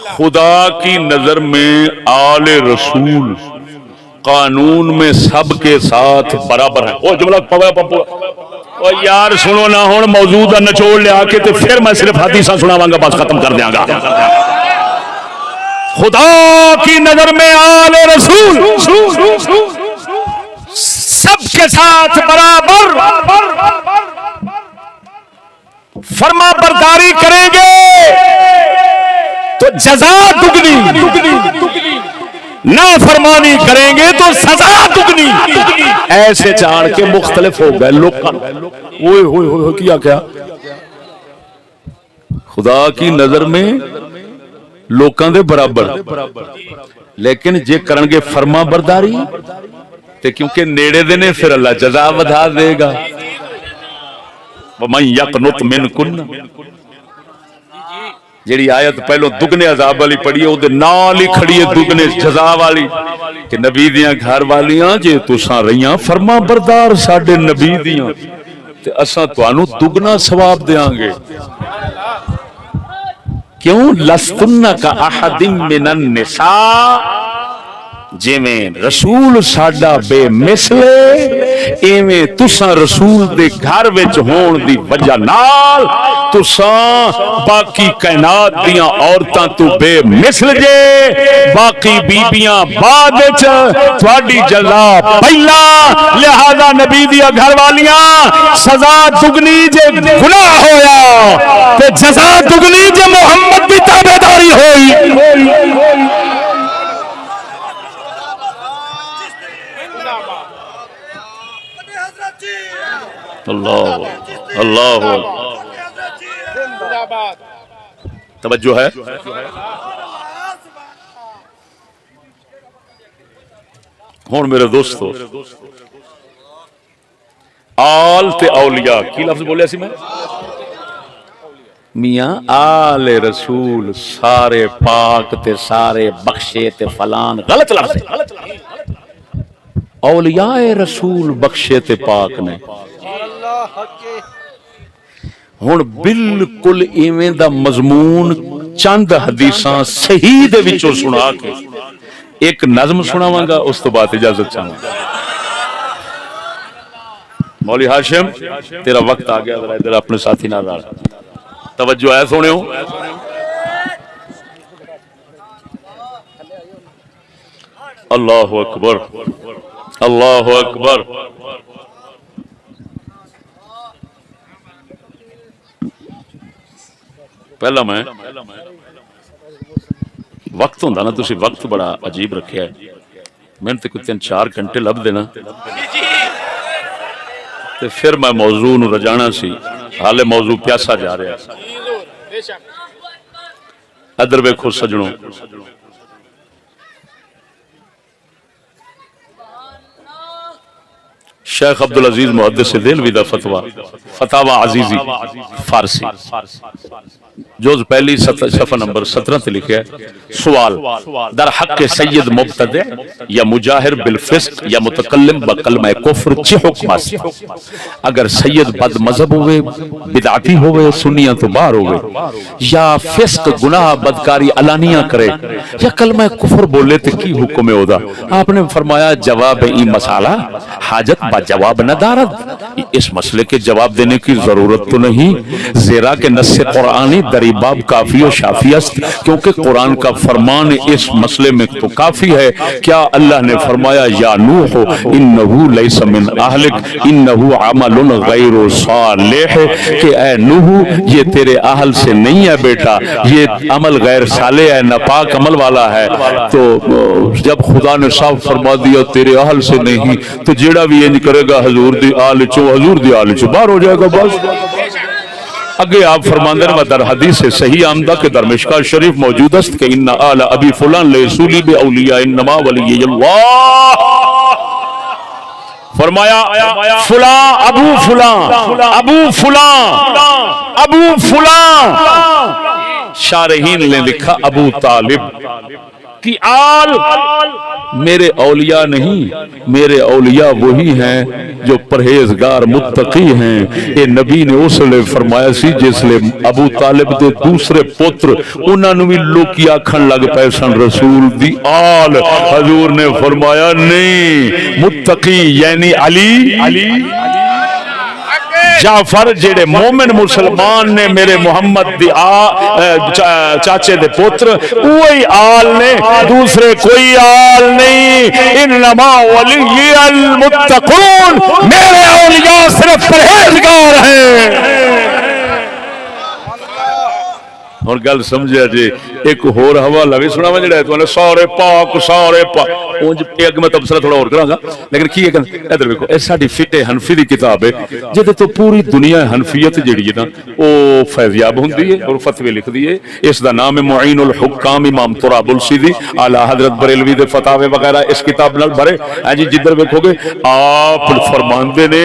خدا کی نظر میں آل رسول قانون میں سب کے ساتھ برابر ہیں او جملہ او یار سنو نہ ہون موجودہ نچوڑ لے آکے تو پھر میں صرف حدیثہ سناواں گا بس ختم کر دیاں گا خدا کی نظر میں آل رسول سب کے ساتھ برابر فرما برداری کریں گے تو جزا دگنی نافرمانی کریں گے تو سزا دگنی ایسے چاڑ کے مختلف ہو گئے لوگ اوئے ہوئے ہوئے کیا کیا خدا کی نظر میں لوکاں دے برابر لیکن جے کرن گے فرما برداری تے کیونکہ نیڑے دینے پھر اللہ جزا ودھا دے گا وَمَنْ يَقْنُطْ مِنْكُنَّ جیڑی آیت پہلو دگنے عذاب والی پڑھی ہے وہ دے نال ہی کھڑی ہے دگنے جزا والی کہ نبی دیاں گھر والیاں جے تساں رہیاں فرما بردار ساڈے نبی دیاں تے اساں تانوں دگنا ثواب دیاں گے کیوں لستن کا احد من النساء جی میں رسول ساڈا بے مثلے ایویں تساں رسول دے گھر وچ ہون دی وجہ نال تساں باقی کائنات دیاں عورتاں تو بے مثل جے باقی بیبیاں بعد وچ تہاڈی جزا پہلا لہذا نبی دیاں گھر والیاں سزا دگنی جے گناہ ہویا تے جزا دگنی جے محمد دی تابعداری ہوئی اللہ اللہ توجہ ہے ہوں میرے دوستو آل تے اولیاء کی لفظ بولیا سی میں میاں آل رسول سارے پاک تے سارے بخشے تے فلان غلط لفظ ہے اولیاء رسول بخشے تے پاک نے ہن بالکل ایویں دا مضمون چند حدیثاں صحیح دے وچوں سنا کے ایک نظم سناواں گا اس تو بعد اجازت چاہوں گا مولی ہاشم تیرا وقت آ گیا ذرا ادھر اپنے ساتھی نال رل توجہ ہے سنو اللہ اکبر اللہ اکبر پہلا میں وقت ہوندا نا تسی وقت بڑا عجیب رکھیا ہے میں تے کوئی 3-4 گھنٹے لب دینا تے پھر میں موضوع نو رجانا سی حالے موضوع پیاسا جا رہا ہے ادھر ویکھو سجنوں شیخ عبدالعزیز محدث دہلوی دا فتاوی عزیزی فارسی جوز پہلی صفحہ نمبر 17 تے لکھا ہے سوال در حق سید مبتدع یا مجاہر بالفسق یا متکلم بکلمہ کفر چی حکم است اگر سید بد مذہب ہوئے بدعتی ہوئے سنیاں تو باہر ہوئے یا فسق گناہ بدکاری علانیہ کرے یا کلمہ کفر بولے تو کی حکم ہے ہودا آپ نے فرمایا جواب ای مسئلہ حاجت با جواب نہ دارد اس مسئلے کے جواب دینے کی ضرورت تو نہیں زیرا کہ نص قرآنی دری باب کافی و شافی است کیونکہ قرآن کا فرمان اس مسئلے میں تو کافی ہے کیا اللہ نے فرمایا یا نوح انہو لیس من اہلک انہو عمل غیر صالح کہ اے نوح یہ تیرے اہل سے نہیں ہے بیٹا یہ عمل غیر صالح ہے ناپاک عمل والا ہے تو جب خدا نے صاف فرما دیا تیرے اہل سے نہیں تو جیڑا بھی یہ کرے گا حضور دی آل چو باہر ہو جائے گا بس اگے آپ فرماندے ہیں در حدیث صحیح آمدہ کے در مشکات شریف موجود است کہ ان آل ابی فلان لیسولی بے اولیاء انما ولی اللہ فرمایا فلان ابو فلان ابو فلان ابو فلان شارحین نے لکھا ابو طالب کی آل میرے اولیاء نہیں میرے اولیاء وہی ہیں جو پرہیزگار متقی ہیں اے نبی نے اس لئے فرمایا سی جس لئے ابو طالب دے دوسرے پتر انہوں نے بھی لوکی آکھن لگ پیسن رسول دی آل حضور نے فرمایا نہیں متقی یعنی علی جعفر جڑے مومن مسلمان نے میرے محمد دی چاچے دے پتر وہی آل نے دوسرے کوئی آل نہیں انما ولی المتقون میرے اولیاء صرف پرہیزگار ہیں اور گل سمجھا جی ایک اور حوالہ بھی سنا میں جڑا ہے تو نے سارے پاک اونج ایک میں تبصرہ تھوڑا اور کراں گا لیکن کی ہے ادھر دیکھو اے ساڈی فقہ حنفی دی کتاب ہے جدے تو پوری دنیا حنفیت جڑی ہے نا او فیضیاب ہوندی ہے اور فتوی لکھ دی ہے اس دا نام ہے معین الحکام امام تراب السیدی اعلی حضرت بریلوی دے فتاوی وغیرہ اس کتاب نال بھرے ہاں جی جدھر دیکھو گے آپ فرماندے نے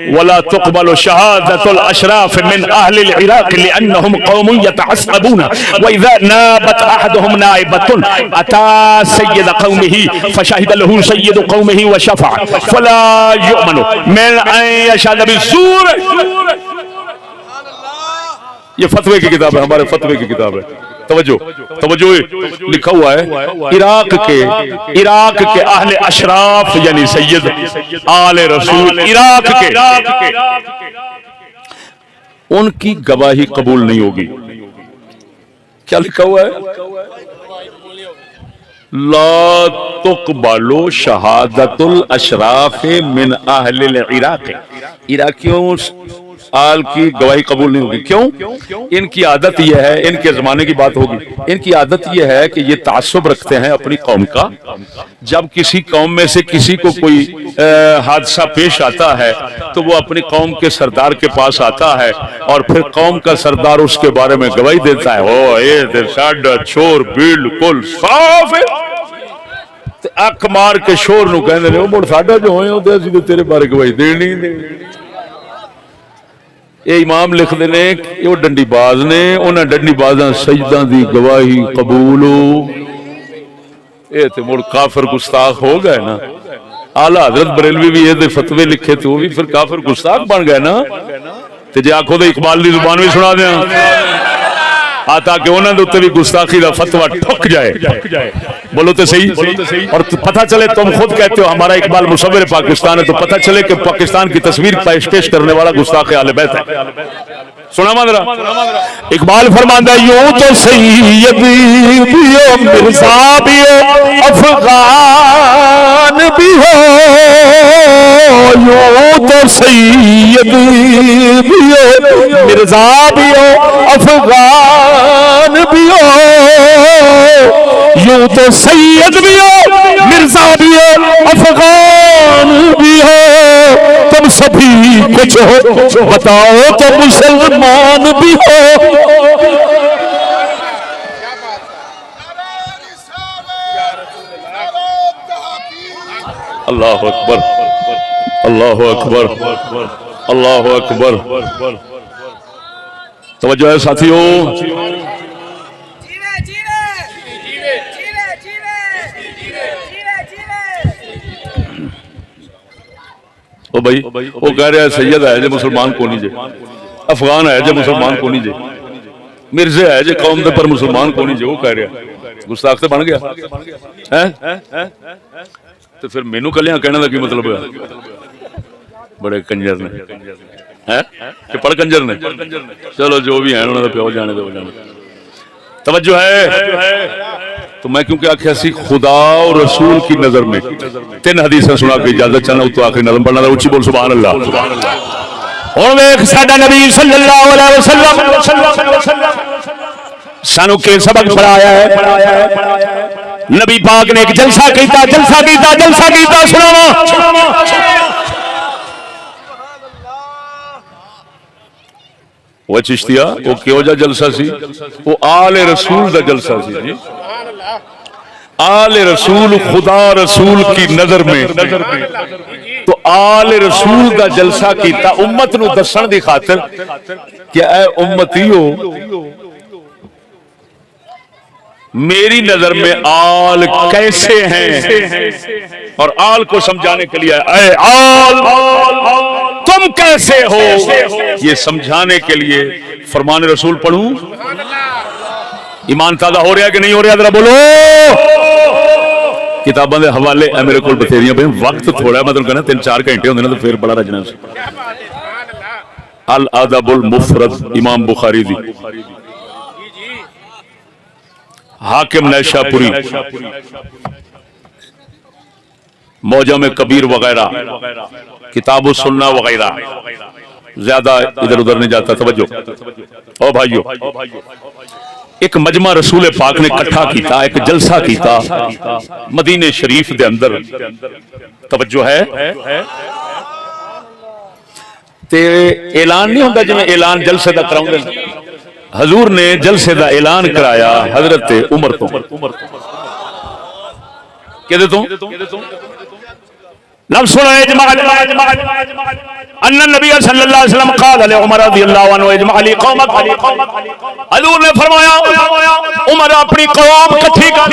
ولا تقبل شهادة الأشراف من أهل العراق لأنهم قوم يتعصبون وإذا نابت أحدهم نائبة أتى سيد قومه فشهد له سيد قومه وشفع فلا يؤمن من أن يشهد بالزور یہ فتوے کی کتاب ہے ہمارے فتوے کی کتاب ہے توجہ لکھا ہوا ہے عراق کے اہل اشراف یعنی سید آل رسول عراق کے ان کی گواہی قبول نہیں ہوگی کیا لکھا ہوا ہے لا تقبل شہادت الاشراف من اہل العراق عراقیوں آل کی گواہی قبول نہیں ہوگی کیوں ان کی عادت یہ ہے ان کے زمانے کی بات ہوگی ان کی عادت یہ ہے کہ یہ تعصب رکھتے ہیں اپنی قوم کا جب کسی قوم میں سے کسی کو کوئی حادثہ پیش آتا ہے تو وہ اپنی قوم کے سردار کے پاس آتا ہے اور پھر قوم کا سردار اس کے بارے میں گواہی دیتا ہے او یہ ساڈا چور بالکل صاف ہے تے اک مار کے شور نو کہندے نے او مڑ ساڈا جو ہوئے او تے اسی تے تیرے بارے گواہی دینی نہیں. اے امام لکھدے نے کہ او ڈنڈی باز نے انہاں ڈنڈی بازاں سجداں دی گواہی قبول اے تے مڑ کافر گستاخ ہو گئے نا. اعلی حضرت بریلوی بھی یہ فتوے لکھے تو بھی پھر کافر گستاخ بن گئے نا. تے جے آکھو تے اقبال دی زبان بھی سنا دیاں تاکہ انہوں نے اتنے بھی گستاخی کا فتویٰ ٹھک جائے. بولو تو صحیح. اور پتہ چلے تم خود کہتے ہو ہمارا اقبال مصور پاکستان ہے تو پتہ چلے کہ پاکستان کی تصویر پیش کرنے والا گستاخ اہل بیت ہے. سنا مندرا اقبال فرماندہ یوں تو سید بھی ہو مرزا بھی ہو افغان بھی ہو یوں تو سید بھی ہو مرزا بھی ہو افغان بھی ہو یوں تو سید بھی ہو مرزا بھی ہو افغان بھی ہو تم سبھی کچھ ہو بتاؤ تو مسلمان بھی ہو. اللہ اکبر اللہ اکبر اللہ اکبر. توجہ ہے ساتھیوں. او بھائی وہ کہہ رہا ہے سید ہے جو مسلمان کو نہیں جے افغان ہے جو مسلمان کو نہیں جے مرزا ہے جو قوم دے پر مسلمان کو نہیں جے. وہ کہہ رہا ہے گستاخ تے بن گیا ہیں تو پھر مینوں کلیاں کہنے دا کی مطلب ہے. بڑے کنجر نے ہیں کہ پڑھ کنجر نے. چلو جو بھی ہیں انہاں دا پیو جانے دے جانے. توجہ ہے. تو میں کیونکہ آخیا سی خدا اور رسول کی نظر میں تین حدیثیں سنا کے اجازت چاہنا تو آخری نظم پڑھنا تھا. اچھی بول سبحان اللہ. اور ویکھ ساڈا نبی صلی اللہ علیہ وسلم سانو کے سبق پڑھایا ہے. نبی پاک نے ایک جلسہ کیتا سناواں. وہ چشتیا وہ کیوں جا جلسہ سی وہ آل رسول دا جلسہ سی. جی آل رسول خدا رسول کی نظر میں تو آل رسول دا جلسہ کیتا امت نو دسن دی خاطر کہ اے امتیو میری نظر میں آل کیسے ہیں اور آل کو سمجھانے کے لیے اے آل تم کیسے ہو یہ سمجھانے کے لیے فرمان رسول پڑھوں. ایمان تازہ ہو رہا ہے کہ نہیں ہو رہا ذرا بولو. کتاباں دے حوالے میرے کول بتھیریاں پہ وقت تھوڑا ہے مطلب کہنا 3-4 گھنٹے ہوندے نا تو پھر بڑا رجنا سی. الادب المفرد امام بخاری دی حاکم نیشاپوری موجم کبیر وغیرہ کتاب السنہ وغیرہ زیادہ ادھر ادھر نہیں جاتا. توجہ او بھائیو ایک مجمع رسول پاک نے کٹھا کیتا ایک جلسہ کیتا مدینے شریف دے اندر. توجہ ہے تے اعلان نہیں ہوتا جی اعلان جلسے دا کراؤں دے. حضور نے جلسے دا اعلان کرایا حضرت عمر تو کہتے تو لفظ سنا اجماع ان النبی صلی اللہ علیہ وسلم قال لعمر رضی اللہ عنہ اجمع لی قومک. حضور نے فرمایا عمر اپنی قوم کٹھی کر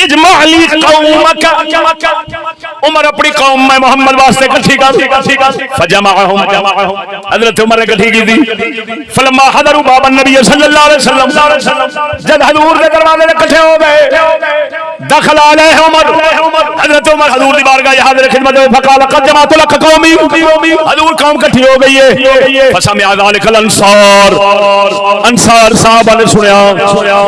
اجمع لی قومک. عمر اپنی قوم میں محمد واسطے کٹھی کر فجمعهم حضرت عمر نے کٹھی کی تھی. فلما حضروا باب النبی صلی اللہ علیہ وسلم جب حضور کے دروازے میں کٹھے ہو گئے دخل علیہ عمر. حضرت عمر حضور کی بارگاہ حاضر خدمت میں فقال قد جمعت لك قومی. حضور قوم کٹھی ہو گئی ہے. فسمع ذلك الانصار انصار صحابہ نے سنیا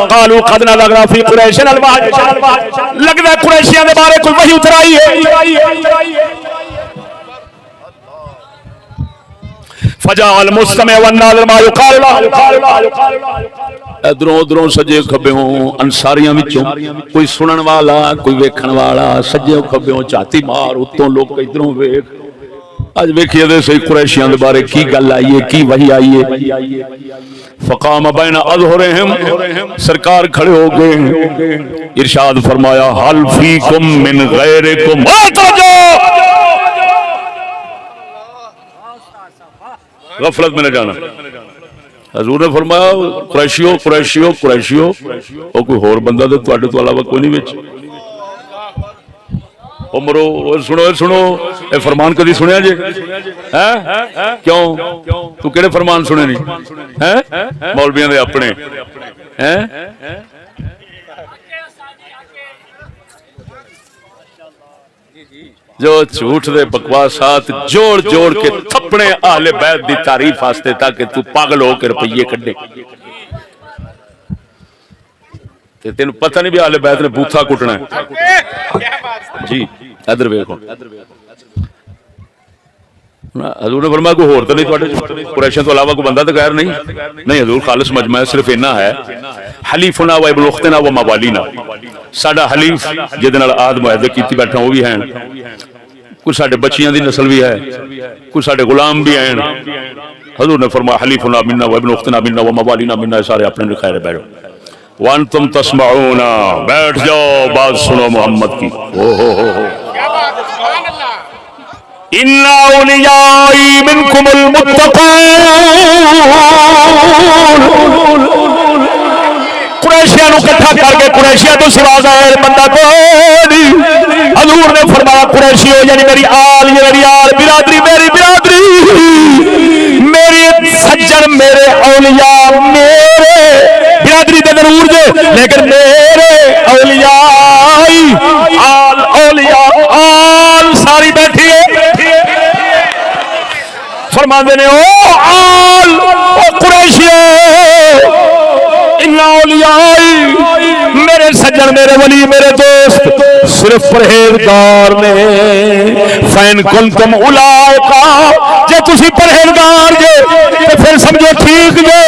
قالوا قد نزل في قريش الوحي لگتا ہے قریشیاں دے بارے کوئی وحی اترائی ہے. فجاء المستمع والناظر ما يقال له. ادھروں ادھروں سجے کھبے ہوں انصاریاں وچوں کوئی سنن والا کوئی ویکھن والا سجے کھبے ہوں چاتی مار اتوں لوگ ادھروں ویکھ اج ویکھیے تے صحیح قریشیاں دے بارے کی گل آئی ہے، کی وحی آئی ہے. فقام بین اظہرہم، سرکار کھڑے ہو گئے، ارشاد فرمایا حل فیکم من غیرکم، غفلت میں نہ جانا. حضور نے فرمایا قریشیو قریشیو قریشیو، او کوئی ہور بندہ تے تواڈے تو علاوہ کوئی نہیں وچ. مرو سنو سنو، اے فرمان کدی سنیا جی؟ کیوں تو کہڑے فرمان سنے نہیں؟ مولویاں دے اپنے جو جھوٹ دے بکواسات جوڑ جوڑ کے تھپنے اہل بیت دی تعریف واسطے تاکہ تو پاگل ہو کے روپیے کڈے. تین پتہ نہیں بھی اہل بیت نے بوتھا کٹنا ہے. جی ادھر ویکھو، حضور نے فرمایا کوئی ہور تو نہیں تواڈے قریشیاں تو علاوہ کوئی بندہ تو غیر نہیں. نہیں حضور خالص مجمع ہے، صرف اتنا ہے حلیفنا و ابن اختنا و موالینا، ساڈا حلیف جہدے نال عہد معاہدے کیتی بیٹھا وہ بھی ہیں، کوئی ساڈے بچیاں دی نسل بھی ہے، کوئی ساڈے غلام بھی ہیں. حضور نے فرمایا حلیفنا منا و ابن اختنا منا و موالینا منا، سارے اپنے خیر بیٹھو. وانتم تسمعون، بیٹھ جاؤ بات سنو محمد کی. ان اولیائی منکم المتقون، قریشیاں نو اکٹھا کر کے قریشیاں تو سوا غیر بندہ کوئی. حضور نے فرمایا قریشیو یعنی میری آل، یہ میری آل، برادری میری برادری، میری سجن، میرے اولیاء، میرے برادری دے ضرور دے لیکن میرے اولیاء آل، اولیاء آل ساری بیٹھی ہے. فرماندے نے او آل او قریشیو ان اولیاء، میرے سجن، میرے ولی، میرے دوست صرف پرہیزگار نے. فین کنتم اولئکا، جے تسی پرہیزگار جے تے پھر سمجھو ٹھیک جے،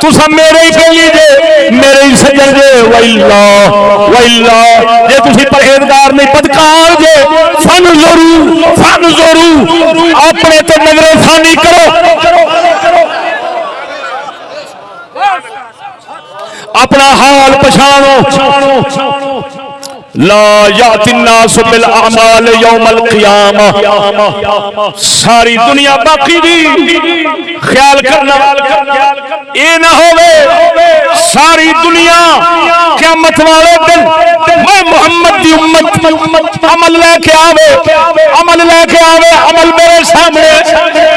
تسا میرے ہی کہیے جے، میرے ہی سجن جے. وَإِلَّا جے تسی پرہیزگار نہیں بدکار جے، فَانْظُرُوا اپنے تو نظر ثانی کرو، اپنا حال پچھانو. لا یاتی الناس بالاعمال یوم القیامہ، ساری دنیا باقی بھی خیال کرنا اے نہ ہوئے ساری دنیا قیامت والے دن میں محمد دی امت عمل لے کے آوے، عمل لے کے آوے، عمل میرے سامنے.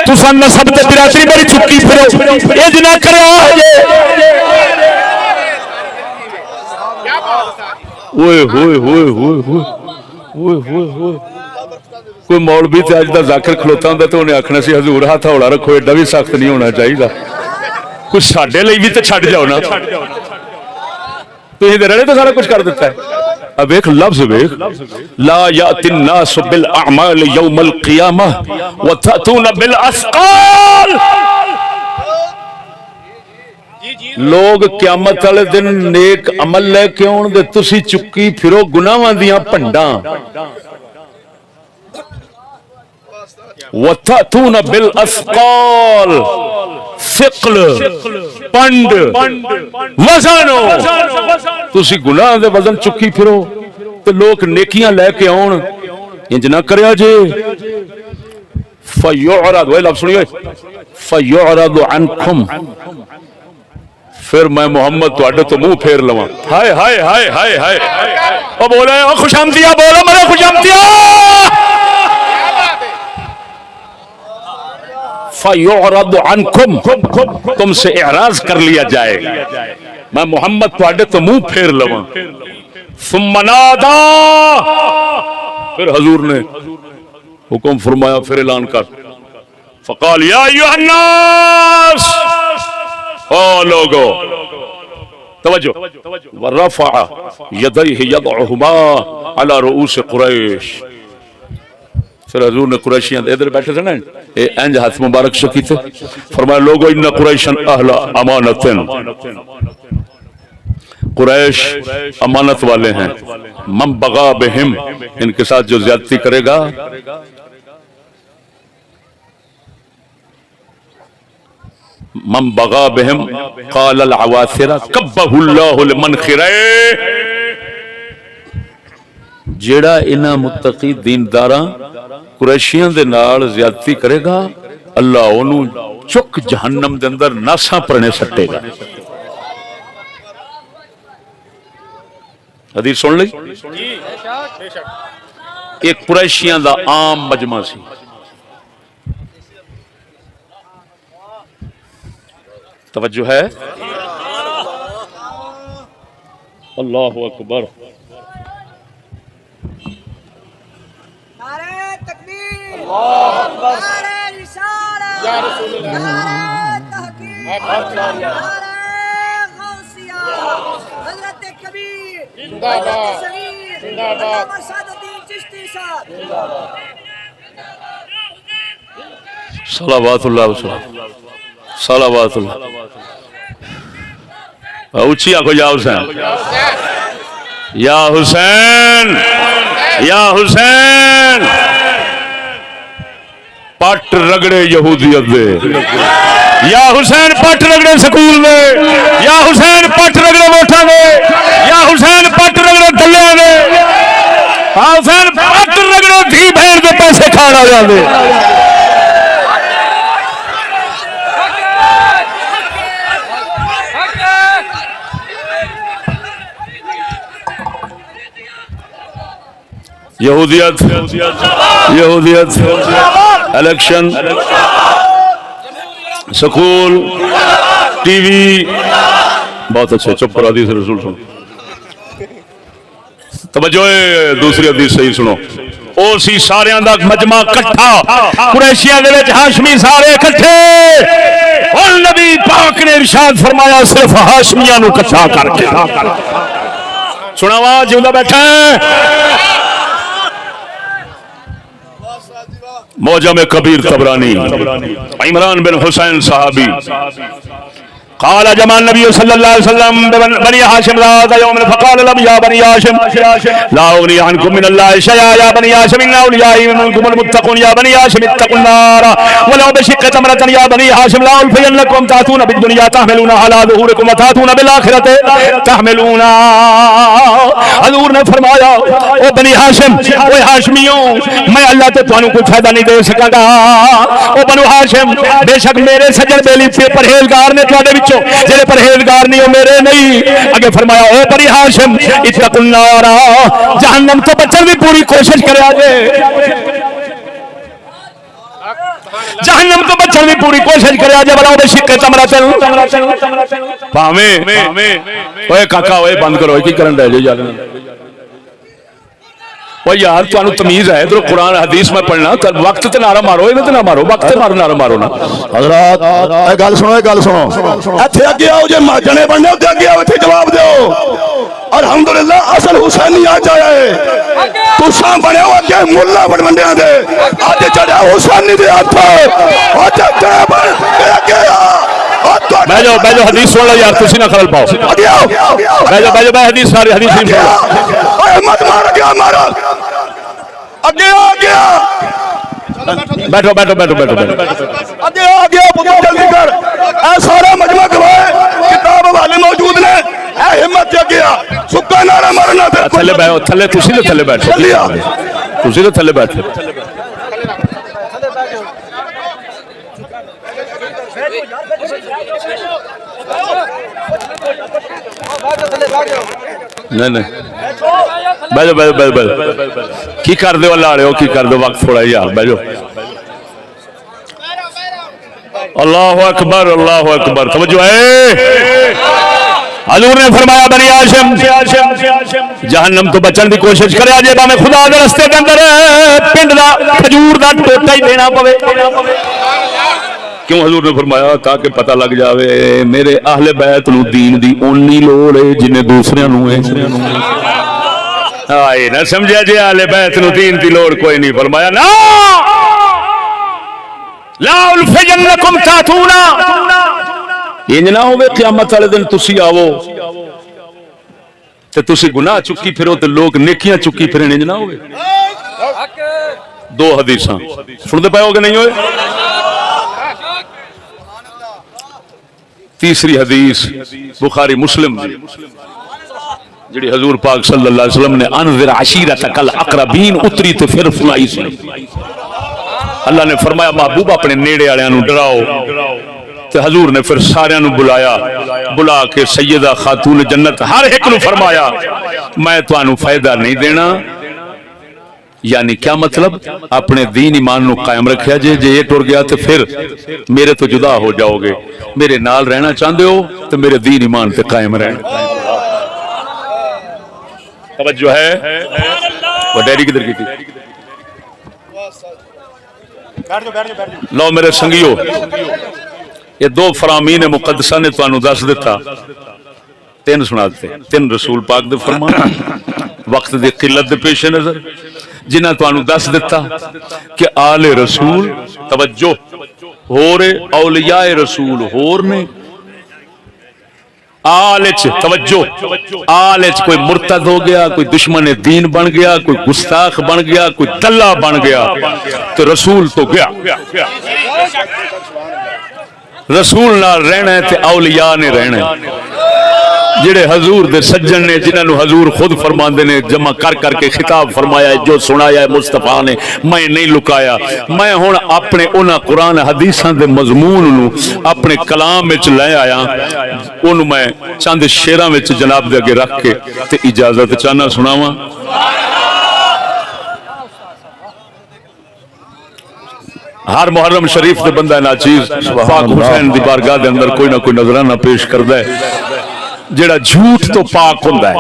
تساں نسب تے برادری میری چکی پھرو، اج نہ کرو. ہوئے ہوئے ہوئے ہوئے ہوئے ہوئے ہوئے، کوئی مولوی تے اج دا ذاکر کھلوتا ہوندا تے انہیں آکھنا سی حضور ہاتھ ہولا رکھو، ایڈا بھی سخت نہیں ہونا چاہیے. کچھ ساڈے لئی بھی تے چھڈ جاؤ نا، تسی تے رڑے تے سارا کچھ کر دیتا ہے. اب ایک لفظ ویکھ، لا یاتی الناس بالاعمال یوم القیامہ وتاتون بالاثقال. لوگ قیامت والے دن نیک عمل لے کے آن دے، تسی چکی پھرو گناہاں دیاں پنڈاں. وَتَأْتُونَ بِالْأَثْقَالِ، ثقل، پنڈ، وزن، تسی گناہ دے وزن چکی پھرو تو لوگ نیکیاں لے کے آن. انج نہ کریا جے. فَيُعْرَضُ، وہ لفظ سنیے، فَيُعْرَضُ عَنْكُمْ، پھر میں محمد تواڈے تو منہ پھیر لواں. ہائے ہائے ہائے ہائے ہائے، او بولے او خوشامدیا، بولو مرے خوشامدیا. فَيُعْرَضُ عَنْكُمْ، تم سے اعراض کر لیا جائے، میں محمد تواڈے تو منہ پھیر لواں. ثم نادا، پھر حضور نے حکم فرمایا، پھر اعلان کر. فقال یا ایھا الناس، او لوگو توجہ. ورفع یدیہ یضعہما علی رؤوس قریش. پھر حضور نے قریشیاں ادھر بیٹھے تھے نا، انج ہاتھ مبارک سے کیتے، فرمایا لوگو ان قریشا اہل امانت، قریش امانت والے ہیں. من بغا بہم، ان کے ساتھ جو زیادتی کرے گا من بغا بهم قال العواثر کبہ اللہ المنخرے، جیڑا انہاں متقی دینداراں قریشیاں دے نال زیادتی کرے گا اللہ انہوں چک جہنم دے اندر ناساں پرنے سٹے گا. حدیث سن لئی. ایک قریشیاں دا عام مجمع سی، توجہ ہے، اللہ اکبر. نعرہ تکبیر، نعرہ رسالت، نعرہ تحقیق، نعرہ غوثیہ، حضرت کبیر، حضرت صغیر، علامہ سعد الدین چشتی صاحب. صلوات اللہ وسلم، صلوات اللہ. اونچی آنکھو یا حسین، یا حسین، یا حسین. پٹ رگڑے یہودیت دے، یا حسین پٹ رگڑے سکول دے، یا حسین پٹ رگڑے ووٹاں دے، یا حسین پٹ رگڑے دلیاں دے، یا حسین پٹ رگڑے دھی بہن دے پیسے کھانا والے دے. یہودیت، یہودیت، الیکشن، سکول، ٹی وی. بہت اچھے، چپ کرو، حدیث رسول سنو. توجہ ہے، دوسری حدیث صحیح سنو. او سی ساریاں دا مجمع کٹھا، قریشیاں دے وچ ہاشمی سارے کٹھے، اور نبی پاک نے ارشاد فرمایا صرف ہاشمیاں نو کٹھا کر کے. سناوا جیوندا بیٹھا ہے. موجم کبیر طبرانی، عمران بن حسین صحابی قال جمع النبي صلى الله عليه وسلم بني هاشم ذات يوم فقال لهم يا بني هاشم لا أغني عنكم من الله شيئا يا بني هاشم إن أوليائي منكم المتقون يا بني هاشم اتقوا النار ولو بشق تمرة يا بني هاشم لا ألفينكم تأتون بالدنيا تحملون على ظهوركم وتأتون بالآخرة تحملون. حضور نے فرمایا او بنی ہاشم، او ہاشمیوں، میں اللہ تے تانوں کوئی فائدہ نہیں دے سکاں گا. او بنو ہاشم، بے شک میرے سجن بیلی پرہیزگار نے تواڈے وچوں، جڑے پرہیزگار نہیں او میرے نہیں. اگے فرمایا او بنی ہاشم اتقوا النار، جہنم تو بچن دی پوری کوشش کریا جے، جہنم تو بچن دی پوری کوشش کریا جے. بلا بے شک تمرا چل پاویں اوے کاکا اوے بند کرو، کی کرن دے جے یار. وہ یار تانوں تمیز ہے، ادھر قرآن حدیث میں پڑھنا، وقت تے نعرہ مارو، ادھر تے نہ مارو، وقت تے مارو، نعرہ مارو نا. حضرات اے گل سنو، اے گل سنو. ایتھے اگے آؤ، جے جنے بننے تے اگے آؤ، ایتھے جواب دیو. الحمدللہ اصل حسینی آ جائے، تساں بنے ہو اگے مولا بن بندیاں دے، اج چڑھا حسینی دے ہاتھ، اج تے بن اگے آ. بیجو بیجو حدیث سن لو یار، تسی نہ خلل پاؤ. بیجو بیجو بھائی، حدیث ساری حدیث سن لو. مت مار گیا مارا اگے آ گیا. بیٹھو بیٹھو بیٹھو بیٹھو بیٹھو. اگے آ گیا پتر، جلدی کر. اے سارا مجمع گواہ، کتاب حوالے موجود نے. اے ہمت اگے آ، سکا نعرہ مارنا تے تھلے بیٹھو، تھلے تسی تے تھلے بیٹھو، تسی تے تھلے بیٹھو. نہیں نہیں بیجو بیجو بیجو بیجو. کی کر دے اللہ رہے ہو، کی کر دے، وقت تھوڑا ہی یار. بیجو. اللہ اکبر، اللہ اکبر. توجہ ہے. حضور نے فرمایا بنی ہاشم جہنم تو بچن دی کوشش کرے جے میں خدا دے رستے دے اندر پنڈ دا کھجور دا ٹوٹا ہی دینا پوے. کیوں حضور نے فرمایا؟ تاکہ پتہ لگ جاوے میرے اہل بیت نو دین دی اونی لوڑ ہے جنہیں دوسرے نو ہے. آئے نہ سمجھا جی اہل بیت نو دین دی لوڑ کوئی نہیں. فرمایا نا لا الفجنکم تاتونا، انج نہ ہوئے قیامت والے دن تسی آو تے تسی گناہ چکی پھرو تے لوگ نیکیاں چکی پھرن، انج نہ ہوئے. دو حدیثاں سن دے پائے ہو کہ نہیں ہوئے؟ تیسری حدیث بخاری مسلم دی جڑی حضور پاک صلی اللہ علیہ وسلم نے انذر عشیرتک الاقربین اتری تو پھر سنائی سی. اللہ نے فرمایا محبوب اپنے نیڑے والےاں نوں ڈراؤ، تے حضور نے پھر سارے نوں بلایا، بلا کے سیدہ خاتون جنت ہر ایک نوں فرمایا میں تانوں فائدہ نہیں دینا. یعنی کیا مطلب؟ اپنے دین ایمان نو قائم رکھیا جے یہ ٹر گیا تو پھر میرے تو جدا ہو جاؤ گے. میرے نال رہنا چاہندے ہو تو میرے دین ایمان تے قائم رہنا. توجہ ہے؟ وہ ڈیری کدھر کی تھی؟ لو میرے سنگیو، یہ دو فرامین مقدسہ نے تانوں دس دیتا، تین سنا دیتے، تین رسول پاک دے فرمان وقت دی قلت دے پیش نظر جنہ تانوں دس دیتا کہ آل رسول توجہ ہو رے اولیاء رسول ہور نے. آلچ توجہ، آلچ کوئی مرتد ہو گیا، کوئی دشمن دین بن گیا، کوئی گستاخ بن گیا، کوئی دلہ بن گیا تو رسول تو گیا. رسول نہ رہنا ہے تے اولیاء نے رہنا ہے. جڑے حضور دے سجن نے جنہاں نو حضور خود فرماندے نے جمع کر کر کے خطاب فرمایا ہے جو سنایا ہے مصطفیٰ نے میں نہیں لکایا. میں ہن اپنے انہاں قرآن حدیثاں دے مضمون نو اپنے کلام وچ لے آیا، اونوں میں چند شعراں وچ جناب دے اگے رکھ کے تے اجازت چاہنا سناواں. ہر محرم شریف دے بندہ ناچیز پاک حسین دی بارگاہ دے اندر کوئی نہ کوئی نظرانہ پیش کردا ہے جڑا جھوٹ تو پاک ہوندا ہے.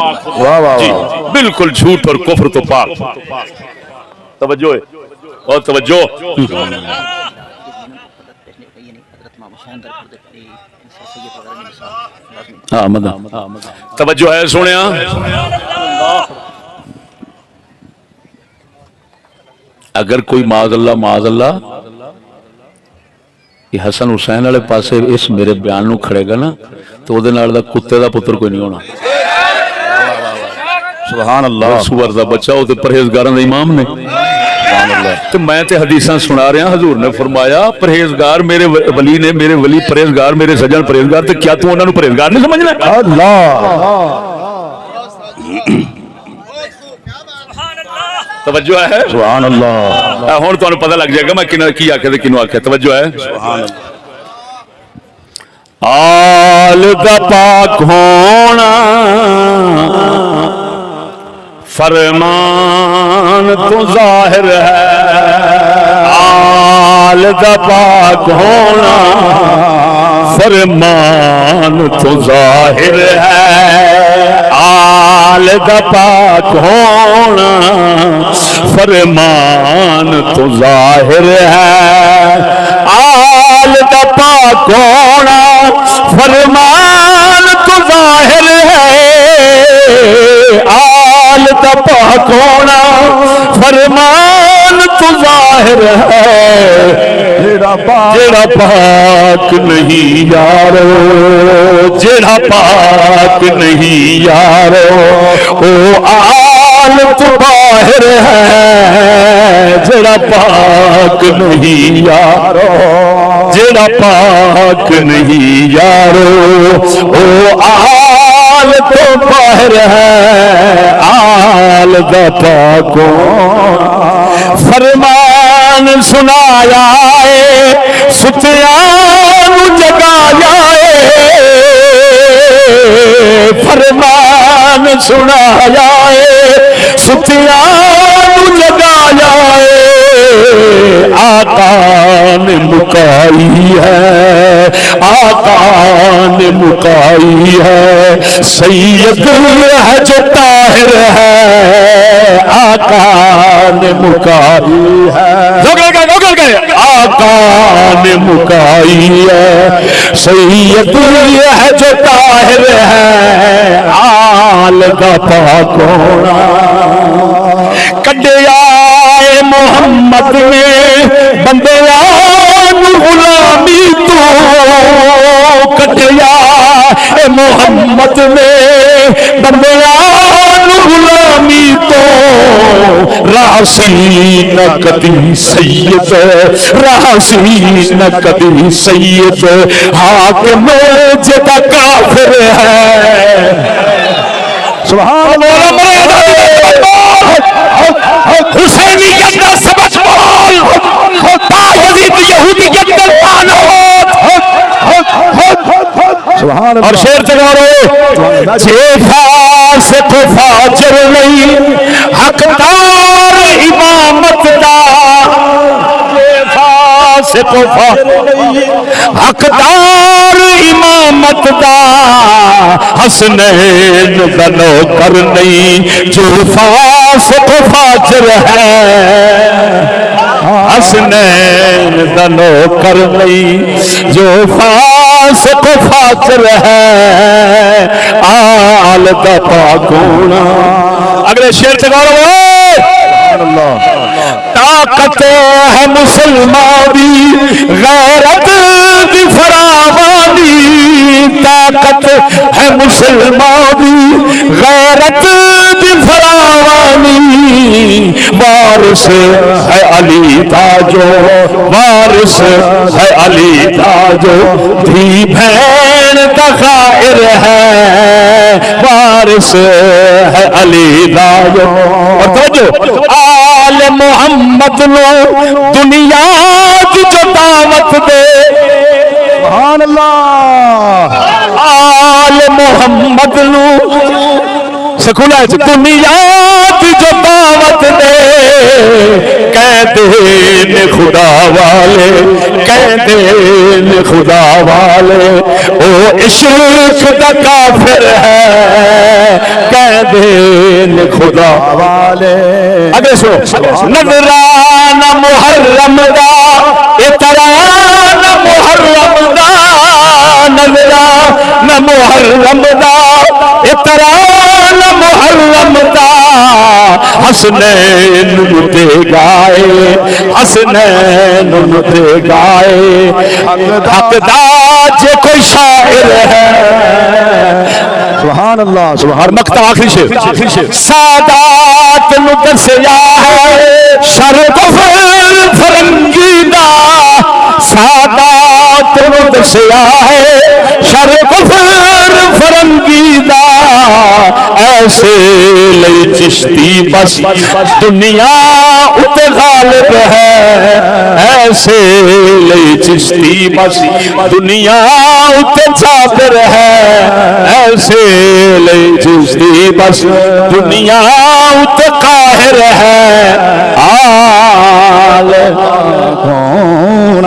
جی بالکل جھوٹ اور کفر تو پاک. توجہ ہے اور توجہ. ہاں مدد توجہ ہے سنیا. اگر کوئی معاذ اللہ یہ حسن حسین والے پاسے اس میرے بیان نو کھڑے گا نا تو دے نال دا کتے دا پتر کوئی نہیں ہونا. سبحان اللہ. سور دا بچہ او تے پرہیزگاراں دا امام نے. سبحان اللہ. تے میں تے حدیثاں سنا رہا حضور نے فرمایا پرہیزگار میرے ولی نے، میرے ولی پرہیزگار، میرے سجن پرہیزگار، تے کیا تو انہاں نو پرہیزگار نہیں سمجھنا؟ اللہ. توجہ ہے؟ سبحان اللہ. ہن تانوں پتہ لگ جائے گا میں کنا کی آکھیا تے کینو آکھیا. توجہ ہے؟ سبحان اللہ. آل دا پاک ہونا فرمان تو ظاہر ہے. آل دا پاک ہونا فرمان تو ظاہر ہے. آل دا پاک ہونا فرمان تو ظاہر ہے. آل دا پاک ہونا فرمان تو ظاہر ہے. آل دا پاک ہونا فرمان تو ظاہر ہے. جڑا پاک نہیں یارو، جڑا پاک نہیں یارو او آل تو باہر ہے. جڑا پاک نہیں یارو، جڑا پاک نہیں یارو او آل تو باہر ہے. آل دا پاک فرمان سنایا ہے، ستیاں جگایا ہے. فرمان سنایا ہے، ستیاں جگایا ہے. آقا نے مکائی ہے، آقا نے مکائی ہے. سید ہے جو طاہر ہے، آقا نے مکائی ہے. آقا نے مکائی ہے. سید ہے جو طاہر ہے. آل دا پاک ہونا کڈیا محمد نے بندیاں غلامی تو. کڈیا محمد نے بندیاں غلامی تو. راہ راسی نہ کبھی سید راسی نہ کبھی سید حاکم جدا کافر ہے سبحان حسینیت کا سبق بول باوجود یہودیت کا پانوت سبحان اور شیر چگارو جیفا سے تو فاجر نہیں حقدار امامت دا جیفا سے تو حقدار امامت دا حسنین بنو کر نہیں جو فاسق و فاجر ہے حسنین بنو کر نہیں جو فاسق و فاجر ہے آل دا پاکونا اگلے شیر چگارو طاقت ہے مسلمان بھی غیرت بھی فراوانی طاقت ہے مسلمان بھی غیرت بھی فراوانی وارث ہے علی تاجو وارث ہے علی تاجو دھی بہن کا خائر ہے وارث ہے علی تاجو اور توجہ آل محمد نو دنیا کی جو دعوت دے سبحان اللہ آل محمد نو سکولہ ہے دنیا کی جو دعوت دے کہہ دین خدا والے کہہ دین خدا والے او عشق دا کافر ہے کہہ دین خدا والے اگے سو نظرانہ محرم دا اترانہ محرم دا نظرانہ محرم دا اترانہ محرم دا حسنین نتے گائے حسنین نتے گائے حق دا جے کوئی شاعر ہے سبحان اللہ سبحان مقطع آخری شیر سادات نو دسیا ہے شر کفر فرنگی دا سادات نو دسیا ہے شر کفر فرنگی دا ایسے لئی چشتی بس دنیا ات غالب ہے ایسے لئی چشتی بس دنیا ات جابر ہے ایسے لئی چشتی بس دنیا ات قاہر ہے آل کون